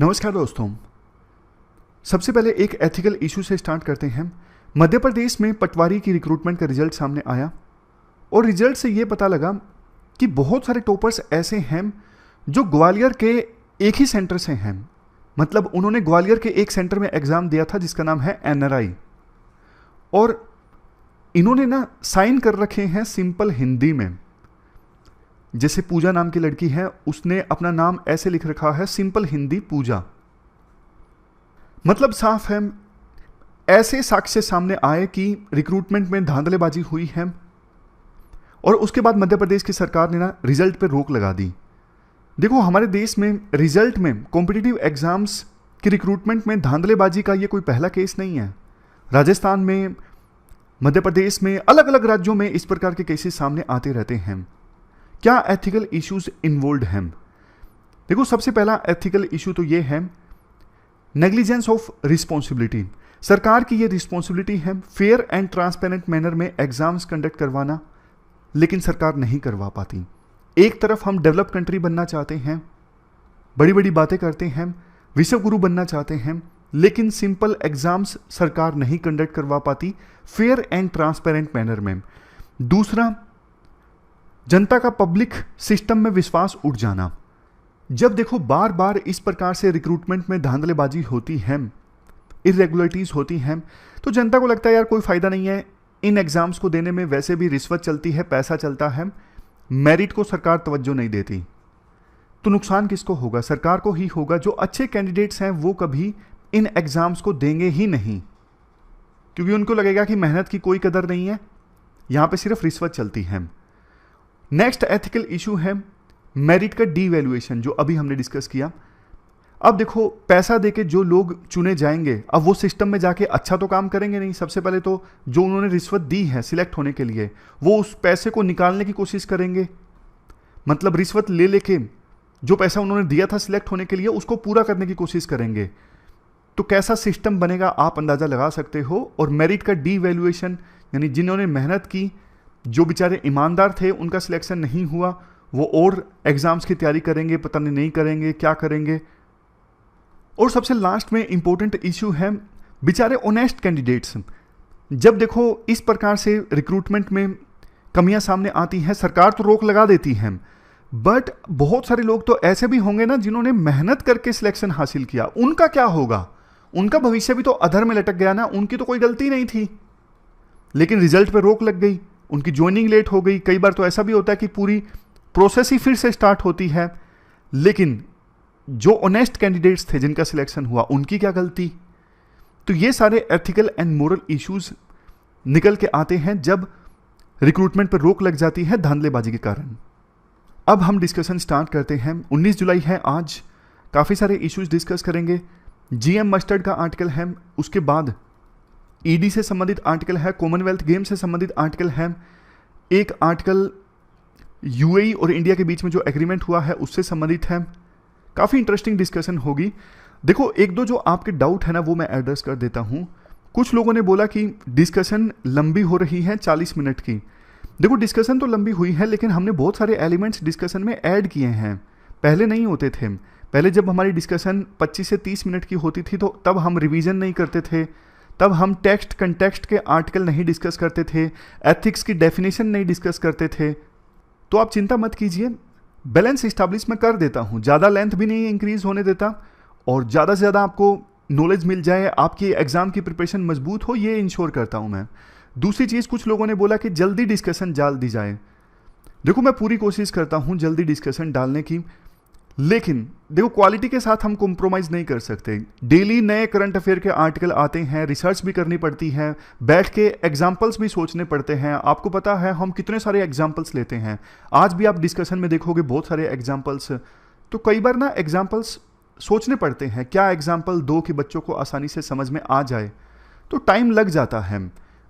नमस्कार दोस्तों। सबसे पहले एक एथिकल इशू से स्टार्ट करते हैं। मध्य प्रदेश में पटवारी की रिक्रूटमेंट का रिजल्ट सामने आया और रिजल्ट से ये पता लगा कि बहुत सारे टॉपर्स ऐसे हैं जो ग्वालियर के एक ही सेंटर से हैं। मतलब उन्होंने ग्वालियर के एक सेंटर में एग्जाम दिया था जिसका नाम है NRI, और इन्होंने ना साइन कर रखे हैं सिंपल हिंदी में। जैसे पूजा नाम की लड़की है, उसने अपना नाम ऐसे लिख रखा है सिंपल हिंदी पूजा। मतलब साफ है, ऐसे साक्ष्य सामने आए कि रिक्रूटमेंट में धांधलेबाजी हुई है और उसके बाद मध्य प्रदेश की सरकार ने ना रिजल्ट पे रोक लगा दी। देखो, हमारे देश में रिजल्ट में कॉम्पिटिटिव एग्जाम्स की रिक्रूटमेंट में धांधलेबाजी का ये कोई पहला केस नहीं है। राजस्थान में, मध्य प्रदेश में, अलग अलग राज्यों में इस प्रकार के केसेस सामने आते रहते हैं। क्या एथिकल इश्यूज इन्वॉल्व हैं? देखो, सबसे पहला एथिकल इशू तो ये है नेग्लिजेंस ऑफ रिस्पॉन्सिबिलिटी। सरकार की ये रिस्पॉन्सिबिलिटी है फेयर एंड ट्रांसपेरेंट मैनर में एग्जाम्स कंडक्ट करवाना, लेकिन सरकार नहीं करवा पाती। एक तरफ हम डेवलप कंट्री बनना चाहते हैं, बड़ी बड़ी बातें करते हैं, विश्व गुरु बनना चाहते हैं, लेकिन सिंपल एग्जाम्स सरकार नहीं कंडक्ट करवा पाती फेयर एंड ट्रांसपेरेंट मैनर में। दूसरा, जनता का पब्लिक सिस्टम में विश्वास उठ जाना। जब देखो बार बार इस प्रकार से रिक्रूटमेंट में धांधलेबाजी होती है, इरेगुलरिटीज होती हैं, तो जनता को लगता है यार कोई फायदा नहीं है इन एग्जाम्स को देने में, वैसे भी रिश्वत चलती है, पैसा चलता है, मेरिट को सरकार तवज्जो नहीं देती। तो नुकसान किसको होगा? सरकार को ही होगा। जो अच्छे कैंडिडेट्स हैं वो कभी इन एग्जाम्स को देंगे ही नहीं, क्योंकि उनको लगेगा कि मेहनत की कोई कदर नहीं है, यहां पे सिर्फ रिश्वत चलती है। नेक्स्ट एथिकल इशू है मेरिट का डीवैल्यूएशन, जो अभी हमने डिस्कस किया। अब देखो, पैसा देके जो लोग चुने जाएंगे, अब वो सिस्टम में जाके अच्छा तो काम करेंगे नहीं। सबसे पहले तो जो उन्होंने रिश्वत दी है सिलेक्ट होने के लिए, वो उस पैसे को निकालने की कोशिश करेंगे। मतलब रिश्वत ले लेके जो पैसा उन्होंने दिया था सिलेक्ट होने के लिए, उसको पूरा करने की कोशिश करेंगे। तो कैसा सिस्टम बनेगा आप अंदाजा लगा सकते हो। और मेरिट का डीवैल्यूएशन, यानी जिन्होंने मेहनत की, जो बेचारे ईमानदार थे, उनका सिलेक्शन नहीं हुआ, वो और एग्जाम्स की तैयारी करेंगे, पता नहीं करेंगे, क्या करेंगे। और सबसे लास्ट में इंपॉर्टेंट इशू है बेचारे ऑनेस्ट कैंडिडेट्स। जब देखो इस प्रकार से रिक्रूटमेंट में कमियां सामने आती हैं, सरकार तो रोक लगा देती है, बट बहुत सारे लोग तो ऐसे भी होंगे ना जिन्होंने मेहनत करके सिलेक्शन हासिल किया। उनका क्या होगा? उनका भविष्य भी तो अधर में लटक गया ना। उनकी तो कोई गलती नहीं थी, लेकिन रिजल्ट पे रोक लग गई, उनकी ज्वाइनिंग लेट हो गई। कई बार तो ऐसा भी होता है कि पूरी प्रोसेस ही फिर से स्टार्ट होती है, लेकिन जो ऑनेस्ट कैंडिडेट्स थे जिनका सिलेक्शन हुआ, उनकी क्या गलती? तो ये सारे एथिकल एंड मोरल इश्यूज निकल के आते हैं जब रिक्रूटमेंट पर रोक लग जाती है धांधलेबाजी के कारण। अब हम डिस्कशन स्टार्ट करते हैं। 19 जुलाई है आज, काफ़ी सारे इश्यूज डिस्कस करेंगे। GM मस्टर्ड का आर्टिकल है, उसके बाद ED से संबंधित आर्टिकल है, कॉमनवेल्थ गेम से संबंधित आर्टिकल है, एक आर्टिकल UAE और इंडिया के बीच में जो एग्रीमेंट हुआ है उससे संबंधित है। काफ़ी इंटरेस्टिंग डिस्कशन होगी। देखो, एक दो जो आपके डाउट है ना, वो मैं एड्रेस कर देता हूँ। कुछ लोगों ने बोला कि डिस्कशन लंबी हो रही है 40 मिनट की। देखो, डिस्कशन तो लंबी हुई है, लेकिन हमने बहुत सारे एलिमेंट्स डिस्कशन में ऐड किए हैं, पहले नहीं होते थे। पहले जब हमारी डिस्कशन 25 से 30 मिनट की होती थी, तो तब हम रिवीजन नहीं करते थे, तब हम टेक्स्ट कंटेक्स्ट के आर्टिकल नहीं डिस्कस करते थे, एथिक्स की डेफिनेशन नहीं डिस्कस करते थे। तो आप चिंता मत कीजिए, बैलेंस इस्टेब्लिश मैं कर देता हूँ, ज़्यादा लेंथ भी नहीं इंक्रीज होने देता, और ज़्यादा से ज़्यादा आपको नॉलेज मिल जाए, आपकी एग्जाम की प्रिपरेशन मजबूत हो, ये इंश्योर करता हूँ मैं। दूसरी चीज़, कुछ लोगों ने बोला कि जल्दी डिस्कशन डाल दी जाए। देखो, मैं पूरी कोशिश करता हूँ जल्दी डिस्कशन डालने की, लेकिन देखो क्वालिटी के साथ हम कॉम्प्रोमाइज़ नहीं कर सकते। डेली नए करंट अफेयर के आर्टिकल आते हैं, रिसर्च भी करनी पड़ती है, बैठ के एग्जाम्पल्स भी सोचने पड़ते हैं। आपको पता है हम कितने सारे एग्जाम्पल्स लेते हैं, आज भी आप डिस्कशन में देखोगे बहुत सारे एग्जाम्पल्स। तो कई बार ना एग्जाम्पल्स सोचने पड़ते हैं, क्या एग्जाम्पल दो कि बच्चों को आसानी से समझ में आ जाए, तो टाइम लग जाता है।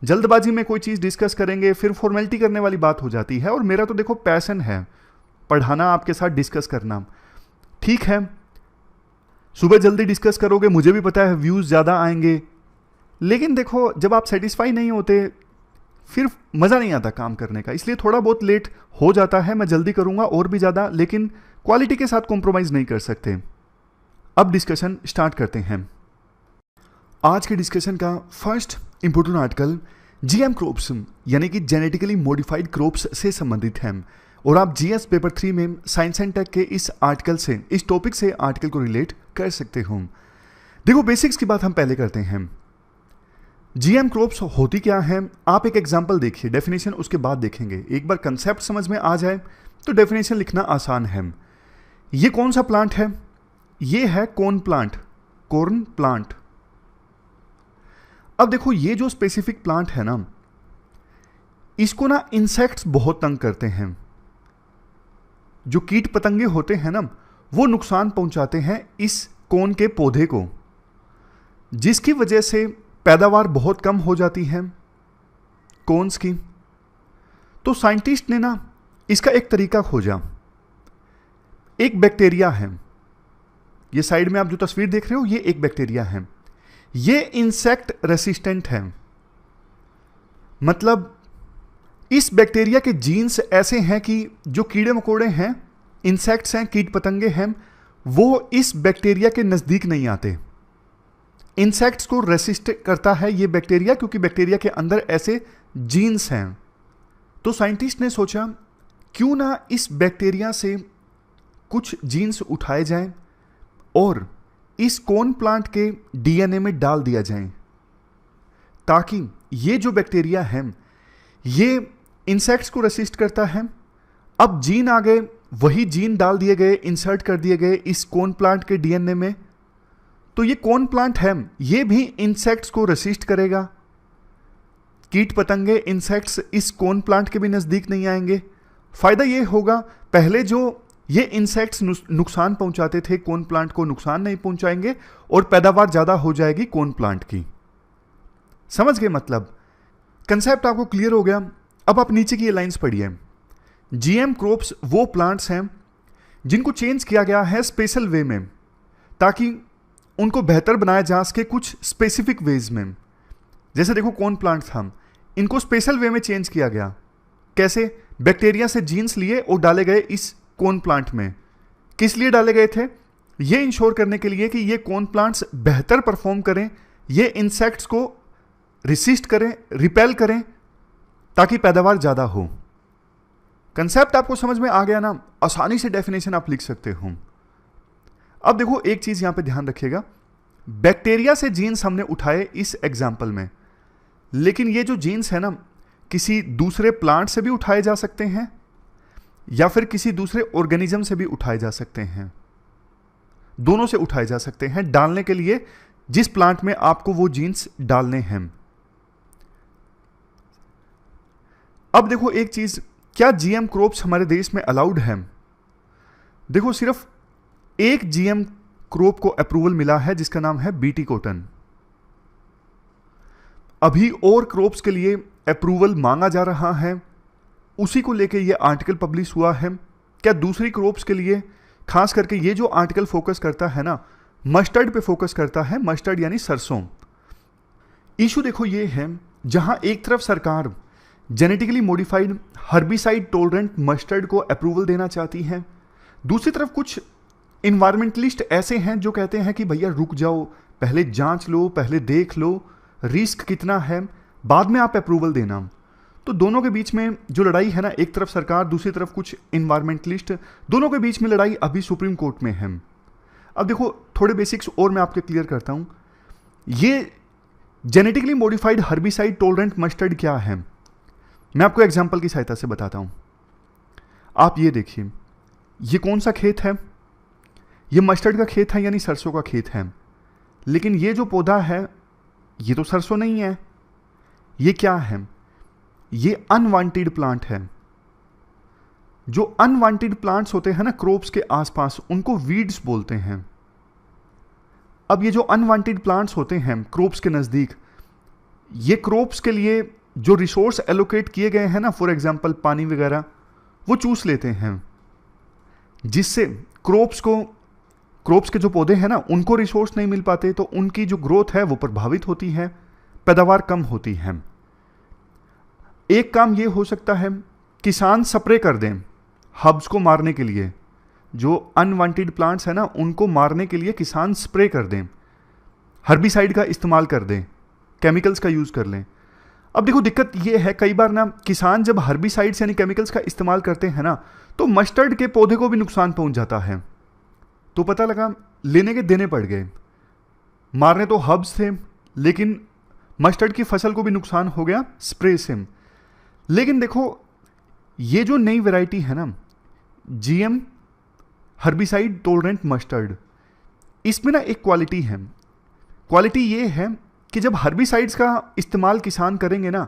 जल्दबाजी में कोई चीज़ डिस्कस करेंगे, फिर फॉर्मेलिटी करने वाली बात हो जाती है। और मेरा तो देखो पैशन है पढ़ाना, आपके साथ डिस्कस करना। ठीक है, सुबह जल्दी डिस्कस करोगे, मुझे भी पता है व्यूज़ ज़्यादा आएंगे, लेकिन देखो जब आप सेटिस्फाई नहीं होते फिर मज़ा नहीं आता काम करने का। इसलिए थोड़ा बहुत लेट हो जाता है, मैं जल्दी करूँगा और भी ज़्यादा, लेकिन क्वालिटी के साथ कॉम्प्रोमाइज़ नहीं कर सकते। अब डिस्कशन स्टार्ट करते हैं। आज के डिस्कशन का first important article GM crops यानी कि जेनेटिकली मॉडिफाइड क्रॉप्स से संबंधित है और आप जीएस पेपर 3 में साइंस एंड टेक के इस आर्टिकल से, इस टॉपिक से आर्टिकल को रिलेट कर सकते हो। देखो, बेसिक्स की बात हम पहले करते हैं। जीएम क्रॉप्स होती क्या है, आप एक एग्जांपल देखिए, डेफिनेशन उसके बाद देखेंगे। एक बार कंसेप्ट समझ में आ जाए तो डेफिनेशन लिखना आसान है। ये कौन सा प्लांट है? ये है कॉर्न प्लांट, कॉर्न प्लांट। अब देखो, ये जो स्पेसिफिक प्लांट है ना, इसको ना इंसेक्ट्स बहुत तंग करते हैं। जो कीट पतंगे होते हैं ना, वो नुकसान पहुंचाते हैं इस कॉर्न के पौधे को, जिसकी वजह से पैदावार बहुत कम हो जाती है कॉर्न्स की। तो साइंटिस्ट ने ना इसका एक तरीका खोजा। एक बैक्टीरिया है, ये साइड में आप जो तस्वीर देख रहे हो, ये एक बैक्टीरिया है। ये इंसेक्ट रेसिस्टेंट है, मतलब इस बैक्टीरिया के जीन्स ऐसे हैं कि जो कीड़े मकोड़े हैं, इंसेक्ट्स हैं, कीट पतंगे हैं, वो इस बैक्टीरिया के नजदीक नहीं आते। इंसेक्ट्स को रेसिस्ट करता है ये बैक्टीरिया, क्योंकि बैक्टीरिया के अंदर ऐसे जीन्स हैं। तो साइंटिस्ट ने सोचा क्यों ना इस बैक्टीरिया से कुछ जीन्स उठाए जाएं और इस कॉर्न प्लांट के डीएनए में डाल दिया जाए, ताकि ये जो बैक्टीरिया है ये इंसेक्ट्स को रेसिस्ट करता है। अब जीन आ गए, वही जीन डाल दिए गए, इंसर्ट कर दिए गए इस कॉर्न प्लांट के डीएनए में। तो ये कॉर्न प्लांट है, ये भी इंसेक्ट्स को रेसिस्ट करेगा। कीट पतंगे, इंसेक्ट्स इस कॉर्न प्लांट के भी नजदीक नहीं आएंगे। फायदा ये होगा, पहले जो ये इंसेक्ट्स नुकसान पहुंचाते थे कॉर्न प्लांट को, नुकसान नहीं पहुंचाएंगे और पैदावार ज्यादा हो जाएगी कॉर्न प्लांट की। समझ गए? मतलब कंसेप्ट आपको क्लियर हो गया। अब आप नीचे की ये लाइंस पढ़िए। जीएम क्रॉप्स वो प्लांट्स हैं जिनको चेंज किया गया है स्पेशल वे में, ताकि उनको बेहतर बनाया जा सके कुछ स्पेसिफिक वेज में। जैसे देखो, कॉर्न प्लांट था, इनको स्पेशल वे में चेंज किया गया। कैसे? बैक्टीरिया से जीन्स लिए और डाले गए इस कॉर्न प्लांट में। किस लिए डाले गए थे? ये इंश्योर करने के लिए कि ये कॉर्न प्लांट्स बेहतर परफॉर्म करें, ये इंसेक्ट्स को रिसिस्ट करें, रिपेल करें, ताकि पैदावार ज्यादा हो। कंसेप्ट आपको समझ में आ गया ना? आसानी से डेफिनेशन आप लिख सकते हो। अब देखो, एक चीज यहां पे ध्यान रखिएगा, बैक्टीरिया से जीन्स हमने उठाए इस एग्जाम्पल में, लेकिन ये जो जीन्स है ना, किसी दूसरे प्लांट से भी उठाए जा सकते हैं या फिर किसी दूसरे ऑर्गेनिज्म से भी उठाए जा सकते हैं। दोनों से उठाए जा सकते हैं डालने के लिए जिस प्लांट में आपको वो जीन्स डालने हैं। अब देखो एक चीज, क्या जीएम क्रॉप्स हमारे देश में अलाउड है? देखो, सिर्फ एक जीएम क्रॉप को अप्रूवल मिला है जिसका नाम है बीटी कॉटन। अभी और क्रॉप्स के लिए अप्रूवल मांगा जा रहा है, उसी को लेके ये आर्टिकल पब्लिश हुआ है। क्या दूसरी क्रॉप्स के लिए, खास करके ये जो आर्टिकल फोकस करता है ना, मस्टर्ड पे फोकस करता है, मस्टर्ड यानी सरसों। इशू देखो ये है, जहां एक तरफ सरकार genetically modified herbicide tolerant mustard को अप्रूवल देना चाहती है, दूसरी तरफ कुछ इन्वायरमेंटलिस्ट ऐसे हैं जो कहते हैं कि भैया रुक जाओ, पहले जांच लो, पहले देख लो रिस्क कितना है, बाद में आप अप्रूवल देना। तो दोनों के बीच में जो लड़ाई है ना, एक तरफ सरकार, दूसरी तरफ कुछ इन्वायरमेंटलिस्ट, दोनों के बीच में लड़ाई अभी सुप्रीम कोर्ट में है। अब देखो, थोड़े बेसिक्स और मैं आपके क्लियर करता हूं। ये genetically modified herbicide tolerant mustard क्या है, मैं आपको एग्जाम्पल की सहायता से बताता हूं। आप ये देखिए, ये कौन सा खेत है? ये मस्टर्ड का खेत है, यानी सरसों का खेत है। लेकिन ये जो पौधा है, ये तो सरसों नहीं है। ये क्या है? ये अनवांटेड प्लांट है। जो अनवांटेड प्लांट्स होते हैं ना क्रॉप्स के आसपास, उनको वीड्स बोलते हैं। अब ये जो अनवांटेड प्लांट्स होते हैं क्रॉप्स के नजदीक, ये क्रॉप्स के लिए जो रिसोर्स एलोकेट किए गए हैं ना, फॉर एग्जांपल पानी वगैरह, वो चूस लेते हैं, जिससे क्रॉप्स के जो पौधे हैं ना, उनको रिसोर्स नहीं मिल पाते, तो उनकी जो ग्रोथ है वो प्रभावित होती है, पैदावार कम होती है। एक काम ये हो सकता है, किसान स्प्रे कर दें हब्स को मारने के लिए, जो अनवांटेड प्लांट्स है ना उनको मारने के लिए किसान स्प्रे कर दें, हर्बिसाइड का इस्तेमाल कर दें, केमिकल्स का यूज़ कर लें। अब देखो दिक्कत ये है, कई बार ना किसान जब हर्बिसाइड्स यानी केमिकल्स का इस्तेमाल करते हैं ना तो मस्टर्ड के पौधे को भी नुकसान पहुंच जाता है। तो पता लगा लेने के देने पड़ गए, मारने तो हर्ब्स थे लेकिन मस्टर्ड की फसल को भी नुकसान हो गया स्प्रे से। लेकिन देखो ये जो नई वैरायटी है ना जीएम हर्बिसाइड टॉलरेंट मस्टर्ड, इसमें ना एक क्वालिटी है। क्वालिटी ये है कि जब हर्बिसाइड्स का इस्तेमाल किसान करेंगे ना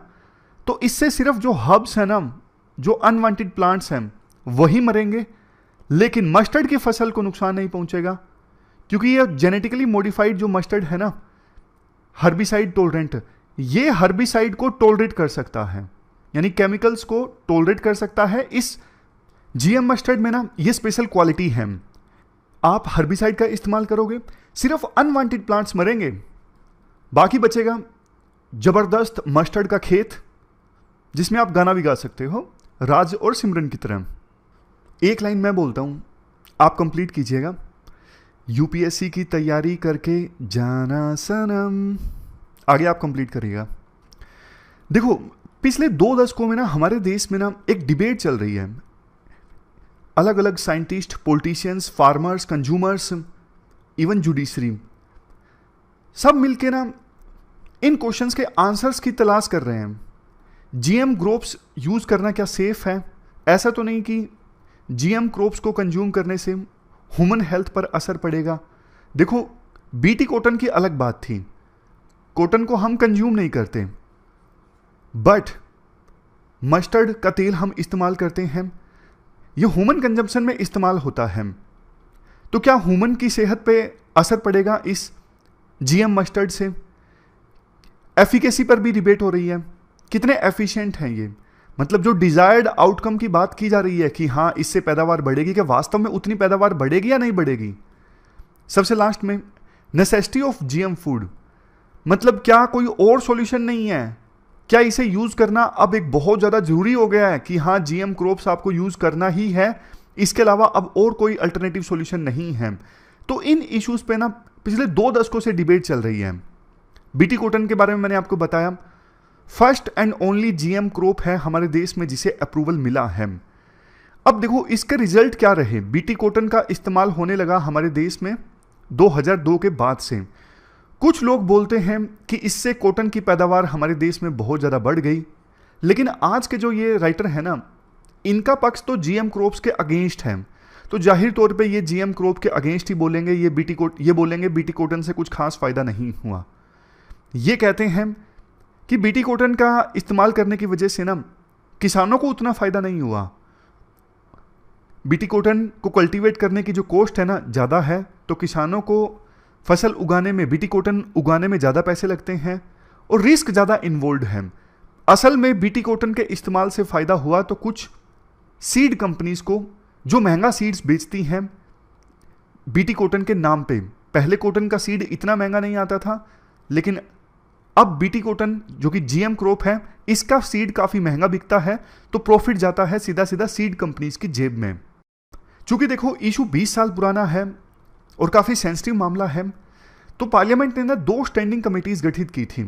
तो इससे सिर्फ जो हर्ब्स हैं ना, जो अनवांटेड प्लांट्स हैं वही मरेंगे, लेकिन मस्टर्ड की फसल को नुकसान नहीं पहुंचेगा, क्योंकि ये जेनेटिकली मॉडिफाइड जो मस्टर्ड है ना हर्बिसाइड टॉलरेंट, ये हर्बिसाइड को टॉलरेट कर सकता है, यानी केमिकल्स को टॉलरेट कर सकता है। इस जीएम मस्टर्ड में ना ये स्पेशल क्वालिटी है। आप हर्बिसाइड का इस्तेमाल करोगे, सिर्फ अनवांटेड प्लांट्स मरेंगे, बाकी बचेगा जबरदस्त मस्टर्ड का खेत, जिसमें आप गाना भी गा सकते हो राज और सिमरन की तरह। एक लाइन मैं बोलता हूं, आप कंप्लीट कीजिएगा। यूपीएससी की तैयारी करके जाना सनम, आगे आप कंप्लीट करिएगा। देखो पिछले 2 दशकों में ना हमारे देश में ना एक डिबेट चल रही है, अलग अलग scientist, politicians, farmers, consumers, even judiciary, सब मिलके ना इन क्वेश्चंस के आंसर्स की तलाश कर रहे हैं। जीएम क्रॉप्स यूज करना क्या सेफ है? ऐसा तो नहीं कि जीएम क्रॉप्स को कंज्यूम करने से ह्यूमन हेल्थ पर असर पड़ेगा। देखो बीटी कॉटन की अलग बात थी, कॉटन को हम कंज्यूम नहीं करते, बट मस्टर्ड का तेल हम इस्तेमाल करते हैं, ये ह्यूमन कंजम्पशन में इस्तेमाल होता है। तो क्या ह्यूमन की सेहत पे असर पड़ेगा इस जीएम मस्टर्ड से? एफिकेसी पर भी डिबेट हो रही है, कितने एफिशिएंट हैं ये, मतलब जो डिजायर्ड आउटकम की बात की जा रही है कि हाँ इससे पैदावार बढ़ेगी, क्या वास्तव में उतनी पैदावार बढ़ेगी या नहीं बढ़ेगी? सबसे लास्ट में नेसेसिटी ऑफ जीएम फूड, मतलब क्या कोई और सॉल्यूशन नहीं है? क्या इसे यूज करना अब एक बहुत ज्यादा जरूरी हो गया है कि हाँ जीएम क्रॉप्स आपको यूज करना ही है, इसके अलावा अब और कोई अल्टरनेटिव सॉल्यूशन नहीं है? तो इन इश्यूज पे ना पिछले 2 दशकों से डिबेट चल रही है। बीटी कॉटन के बारे में मैंने आपको बताया, first and only GM crop है हमारे देश में जिसे अप्रूवल मिला है। अब देखो इसके रिजल्ट क्या रहे। बीटी कॉटन का इस्तेमाल होने लगा हमारे देश में 2002 के बाद से। कुछ लोग बोलते हैं कि इससे कॉटन की पैदावार हमारे देश में बहुत ज़्यादा बढ़ गई, लेकिन आज के जो ये राइटर है ना, इनका पक्ष तो जीएम क्रॉप्स के अगेंस्ट है। तो जाहिर तौर पे ये जीएम क्रॉप के अगेंस्ट ही बोलेंगे, ये बोलेंगे बीटी कॉटन से कुछ खास फायदा नहीं हुआ। ये कहते हैं कि बीटी कॉटन का इस्तेमाल करने की वजह से ना किसानों को उतना फायदा नहीं हुआ। बीटी कॉटन को कल्टीवेट करने की जो कॉस्ट है ना ज़्यादा है, तो किसानों को फसल उगाने में, बीटी कॉटन उगाने में ज़्यादा पैसे लगते हैं और रिस्क ज़्यादा इन्वॉल्व है। असल में बीटी कॉटन के इस्तेमाल से फ़ायदा हुआ तो कुछ सीड कंपनीज को जो महंगा सीड्स बेचती हैं बीटी कॉटन के नाम पे। पहले कॉटन का सीड इतना महंगा नहीं आता था, लेकिन अब बीटी कॉटन जो कि जीएम क्रॉप है, इसका सीड काफ़ी महंगा बिकता है, तो प्रॉफिट जाता है सीधा सीधा सीड कंपनीज की जेब में। चूंकि देखो इशू 20 साल पुराना है और काफ़ी सेंसिटिव मामला है, तो पार्लियामेंट ने ना 2 स्टैंडिंग कमेटीज गठित की थी,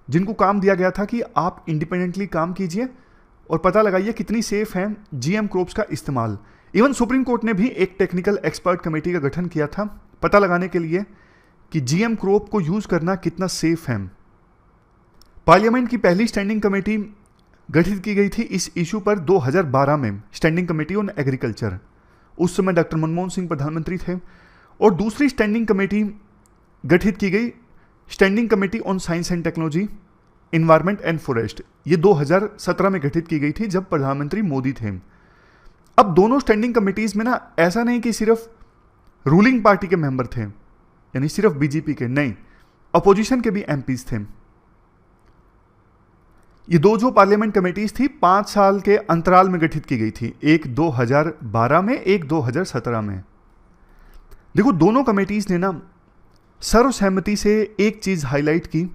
जिनको काम दिया गया था कि आप इंडिपेंडेंटली काम कीजिए और पता लगाइए कितनी सेफ है जीएम क्रॉप्स का इस्तेमाल। इवन सुप्रीम कोर्ट ने भी एक टेक्निकल एक्सपर्ट कमेटी का गठन किया था पता लगाने के लिए कि जीएम क्रॉप को यूज करना कितना सेफ है। पार्लियामेंट की पहली स्टैंडिंग कमेटी गठित की गई थी इस इशू पर 2012 में, स्टैंडिंग कमेटी ऑन एग्रीकल्चर। उस समय डॉक्टर मनमोहन सिंह प्रधानमंत्री थे। और दूसरी स्टैंडिंग कमेटी गठित की गई, standing committee on science and technology, environment and forest. ये 2017 में गठित की गई थी जब प्रधानमंत्री मोदी थे। अब दोनों स्टैंडिंग कमेटीज में ना ऐसा नहीं कि सिर्फ रूलिंग पार्टी के मेंबर थे, यानी सिर्फ बीजेपी के नहीं, अपोजिशन के भी एमपीज थे। ये 2 जो पार्लियामेंट कमेटीज थी 5 साल के अंतराल में गठित की गई थी, एक 2012 में, एक 2017 में। देखो दोनों कमेटीज ने ना सर्वसहमति से एक चीज हाईलाइट की,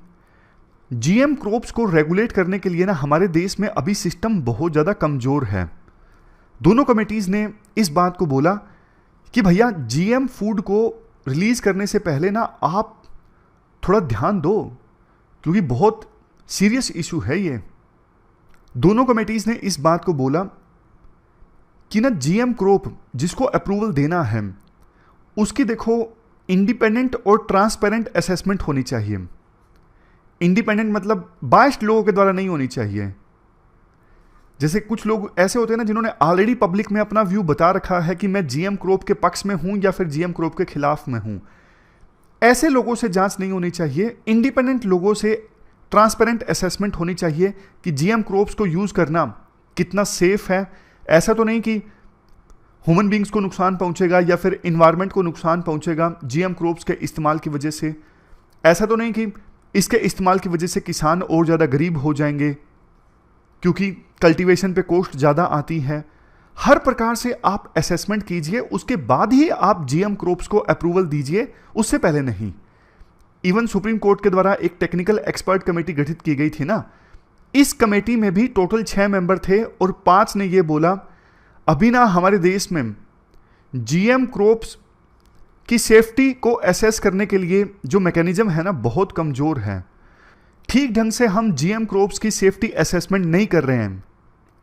जीएम क्रॉप्स को रेगुलेट करने के लिए ना हमारे देश में अभी सिस्टम बहुत ज़्यादा कमज़ोर है। दोनों कमेटीज़ ने इस बात को बोला कि भैया जीएम फूड को रिलीज करने से पहले ना आप थोड़ा ध्यान दो, क्योंकि बहुत सीरियस इशू है ये। दोनों कमेटीज ने इस बात को बोला कि ना जीएम क्रॉप जिसको अप्रूवल देना है उसकी देखो इंडिपेंडेंट और ट्रांसपेरेंट असेसमेंट होनी चाहिए। इंडिपेंडेंट मतलब बायस्ड लोगों के द्वारा नहीं होनी चाहिए। जैसे कुछ लोग ऐसे होते हैं ना जिन्होंने ऑलरेडी पब्लिक में अपना व्यू बता रखा है कि मैं जीएम क्रॉप के पक्ष में हूं या फिर जीएम क्रॉप के खिलाफ में हूं। ऐसे लोगों से जांच नहीं होनी चाहिए। इंडिपेंडेंट लोगों से ट्रांसपेरेंट असेसमेंट होनी चाहिए कि जीएम क्रॉप्स को यूज करना कितना सेफ है। ऐसा तो नहीं कि ह्यूमन बींग्स को नुकसान पहुंचेगा या फिर इन्वायरमेंट को नुकसान पहुंचेगा जीएम क्रॉप्स के इस्तेमाल की वजह से। ऐसा तो नहीं कि इसके इस्तेमाल की वजह से किसान और ज़्यादा गरीब हो जाएंगे क्योंकि कल्टीवेशन पे कॉस्ट ज़्यादा आती है। हर प्रकार से आप असेसमेंट कीजिए, उसके बाद ही आप जीएम क्रॉप्स को अप्रूवल दीजिए, उससे पहले नहीं। इवन सुप्रीम कोर्ट के द्वारा एक टेक्निकल एक्सपर्ट कमेटी गठित की गई थी ना, इस कमेटी में भी टोटल 6 मेंबर थे और 5 ने यह बोला अभी ना हमारे देश में जीएम क्रॉप्स की सेफ्टी को असेस करने के लिए जो मैकेनिज्म है ना बहुत कमजोर है। ठीक ढंग से हम जीएम क्रॉप्स की सेफ्टी असेसमेंट नहीं कर रहे हैं,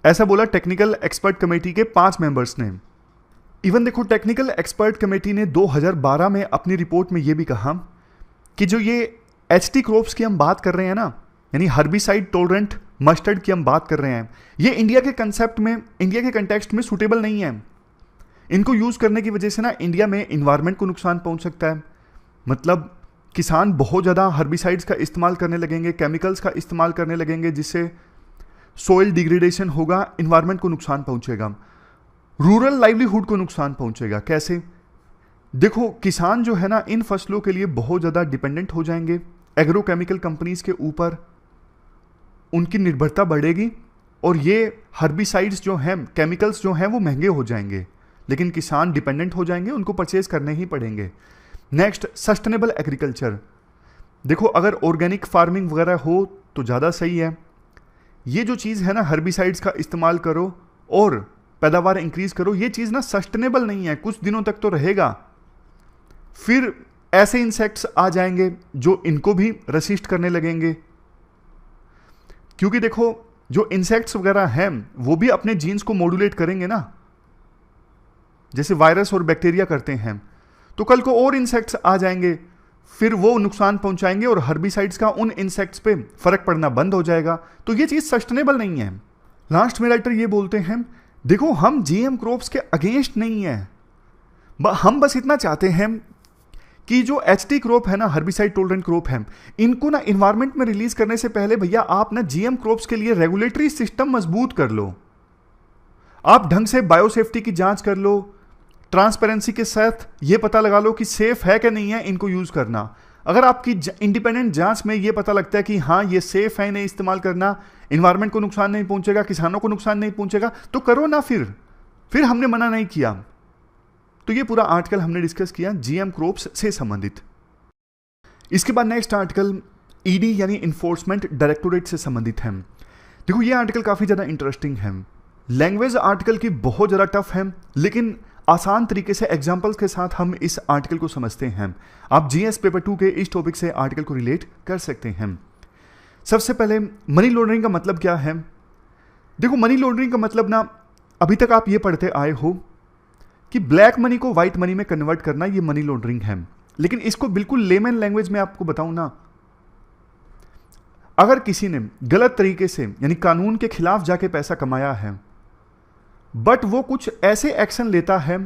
ऐसा बोला टेक्निकल एक्सपर्ट कमेटी के 5 मेंबर्स ने। इवन देखो टेक्निकल एक्सपर्ट कमेटी ने 2012 में अपनी रिपोर्ट में यह भी कहा कि जो ये एचटी क्रॉप्स की हम बात कर रहे हैं ना, यानी हर्बिसाइड टॉलरेंट मस्टर्ड की हम बात कर रहे हैं, ये इंडिया के कंसेप्ट में, इंडिया के कंटेक्स्ट में सूटेबल नहीं है। इनको यूज करने की वजह से ना इंडिया में इन्वायरमेंट को नुकसान पहुंच सकता है। मतलब किसान बहुत ज़्यादा हर्बिसाइड्स का इस्तेमाल करने लगेंगे, केमिकल्स का इस्तेमाल करने लगेंगे, जिससे सोइल डिग्रेडेशन होगा, इन्वायरमेंट को नुकसान पहुंचेगा, रूरल लाइवलीहुड को नुकसान पहुंचेगा। कैसे? देखो किसान जो है ना इन फसलों के लिए बहुत ज़्यादा डिपेंडेंट हो जाएंगे एग्रोकेमिकल कंपनीज के ऊपर, उनकी निर्भरता बढ़ेगी और ये हर्बिसाइड्स जो हैं, केमिकल्स जो हैं वो महंगे हो जाएंगे, लेकिन किसान डिपेंडेंट हो जाएंगे, उनको परचेज करने ही पड़ेंगे। Next, sustainable agriculture. देखो अगर ऑर्गेनिक फार्मिंग वगैरह हो तो ज़्यादा सही है। ये जो चीज़ है ना हर्बिसाइड्स का इस्तेमाल करो और पैदावार इंक्रीज करो, ये चीज़ ना सस्टेनेबल नहीं है। कुछ दिनों तक तो रहेगा, फिर ऐसे इंसेक्ट्स आ जाएंगे जो इनको भी रेसिस्ट करने लगेंगे, क्योंकि देखो जो इंसेक्ट्स वगैरह हैं वो भी अपने जीन्स को मॉड्यूलेट करेंगे ना, जैसे वायरस और बैक्टीरिया करते हैं। तो कल को और इंसेक्ट्स आ जाएंगे, फिर वो नुकसान पहुंचाएंगे और हर्बिसाइड्स का उन इंसेक्ट्स पे फर्क पड़ना बंद हो जाएगा। तो ये चीज सस्टेनेबल नहीं है। लास्ट में राइटर ये बोलते हैं, देखो हम जीएम क्रॉप्स के अगेंस्ट नहीं है, हम बस इतना चाहते हैं कि जो एचटी क्रॉप है ना, हर्बिसाइड टॉलरेंट क्रॉप है, इनको ना इन्वायरमेंट में रिलीज करने से पहले भैया आप ना जीएम क्रॉप्स के लिए रेगुलेटरी सिस्टम मजबूत कर लो। आप ढंग से बायोसेफ्टी की जांच कर लो, ट्रांसपेरेंसी के साथ ये पता लगा लो कि सेफ है कि नहीं है इनको यूज करना। अगर आपकी इंडिपेंडेंट जांच में ये पता लगता है कि हाँ ये सेफ है, इन्हें इस्तेमाल करना, इन्वायरमेंट को नुकसान नहीं पहुंचेगा, किसानों को नुकसान नहीं पहुंचेगा, तो करो ना। फिर हमने मना नहीं किया। तो ये पूरा आर्टिकल हमने डिस्कस किया जीएम क्रॉप्स से संबंधित। इसके बाद नेक्स्ट आर्टिकल ईडी यानी इन्फोर्समेंट डायरेक्टोरेट से संबंधित है। देखो ये आर्टिकल काफी ज्यादा इंटरेस्टिंग है। लैंग्वेज आर्टिकल की बहुत ज्यादा टफ है, लेकिन आसान तरीके से एग्जाम्पल्स के साथ हम इस आर्टिकल को समझते हैं। आप जीएस पेपर 2 के इस टॉपिक से आर्टिकल को रिलेट कर सकते हैं। सबसे पहले मनी लॉन्ड्रिंग का मतलब क्या है। देखो मनी लॉन्ड्रिंग का मतलब ना, अभी तक आप ये पढ़ते आए हो कि ब्लैक मनी को व्हाइट मनी में कन्वर्ट करना, ये मनी लॉन्ड्रिंग है। लेकिन इसको बिल्कुल लेमन लैंग्वेज में आपको बताऊं ना, अगर किसी ने गलत तरीके से यानी कानून के खिलाफ जाके पैसा कमाया है, बट वो कुछ ऐसे एक्शन लेता है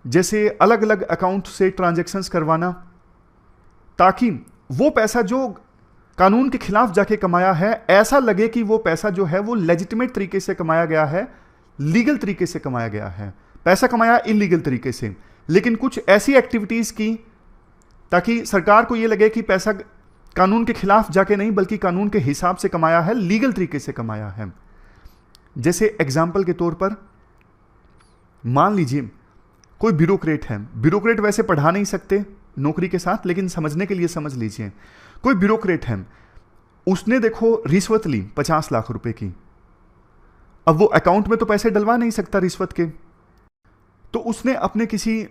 जैसे अलग अलग अकाउंट से ट्रांजैक्शंस करवाना, ताकि वो पैसा जो कानून के खिलाफ जाके कमाया है ऐसा लगे कि वो पैसा जो है वो लेजिटिमेट तरीके से कमाया गया है, लीगल तरीके से कमाया गया है। पैसा कमाया इलीगल तरीके से, लेकिन कुछ ऐसी एक्टिविटीज की ताकि सरकार को ये लगे कि पैसा कानून के खिलाफ जाके नहीं बल्कि कानून के हिसाब से कमाया है, लीगल तरीके से कमाया है। जैसे एग्जाम्पल के तौर पर मान लीजिए कोई ब्यूरोक्रेट है। ब्यूरोक्रेट वैसे पढ़ा नहीं सकते नौकरी के साथ, लेकिन समझने के लिए समझ लीजिए। कोई ब्यूरोक्रेट है, उसने देखो रिश्वत ली 50 लाख रुपए की। अब वो अकाउंट में तो पैसे डलवा नहीं सकता रिश्वत के, तो उसने अपने किसी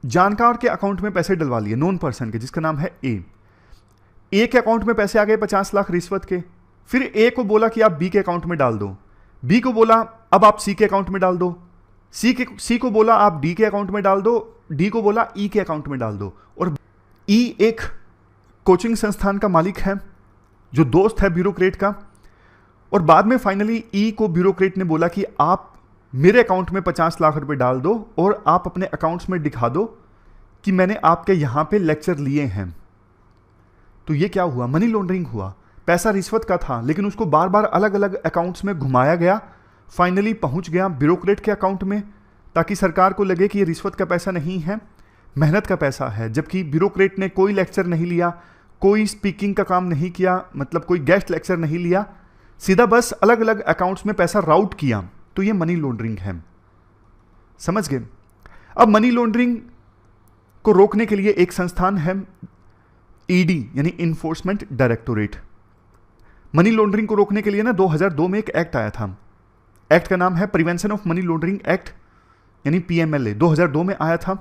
जानकार के अकाउंट में पैसे डलवा लिए, नॉन पर्सन के, जिसका नाम है ए के अकाउंट में पैसे आ गए 50 लाख रिश्वत के। फिर ए को बोला कि आप बी के अकाउंट में डाल दो, बी को बोला अब आप सी के अकाउंट में डाल दो, सी को बोला आप डी के अकाउंट में डाल दो, डी को बोला ई के अकाउंट में डाल दो। और ई एक कोचिंग संस्थान का मालिक है जो दोस्त है ब्यूरोक्रेट का। और बाद में फाइनली ई को ब्यूरोक्रेट ने बोला कि आप मेरे अकाउंट में 50 लाख रुपए डाल दो और आप अपने अकाउंट्स में दिखा दो कि मैंने आपके यहां पे लेक्चर लिए हैं। तो ये क्या हुआ? मनी लॉन्ड्रिंग हुआ। पैसा रिश्वत का था लेकिन उसको बार बार अलग अलग अकाउंट्स में घुमाया गया, फाइनली पहुंच गया ब्यूरोक्रेट के अकाउंट में, ताकि सरकार को लगे कि ये रिश्वत का पैसा नहीं है, मेहनत का पैसा है। जबकि ब्यूरोक्रेट ने कोई लेक्चर नहीं लिया, कोई स्पीकिंग का काम नहीं किया, मतलब कोई गेस्ट लेक्चर नहीं लिया, सीधा बस अलग अलग अकाउंट्स में पैसा राउट किया। तो ये मनी लॉन्ड्रिंग है। समझ गए? अब मनी लॉन्ड्रिंग को रोकने के लिए एक संस्थान है ईडी, यानी इन्फोर्समेंट डायरेक्टोरेट। मनी लॉन्ड्रिंग को रोकने के लिए ना 2002 में एक एक्ट आया था। एक्ट का नाम है prevention of money laundering act, यानी पीएमएलए, 2002 में आया था।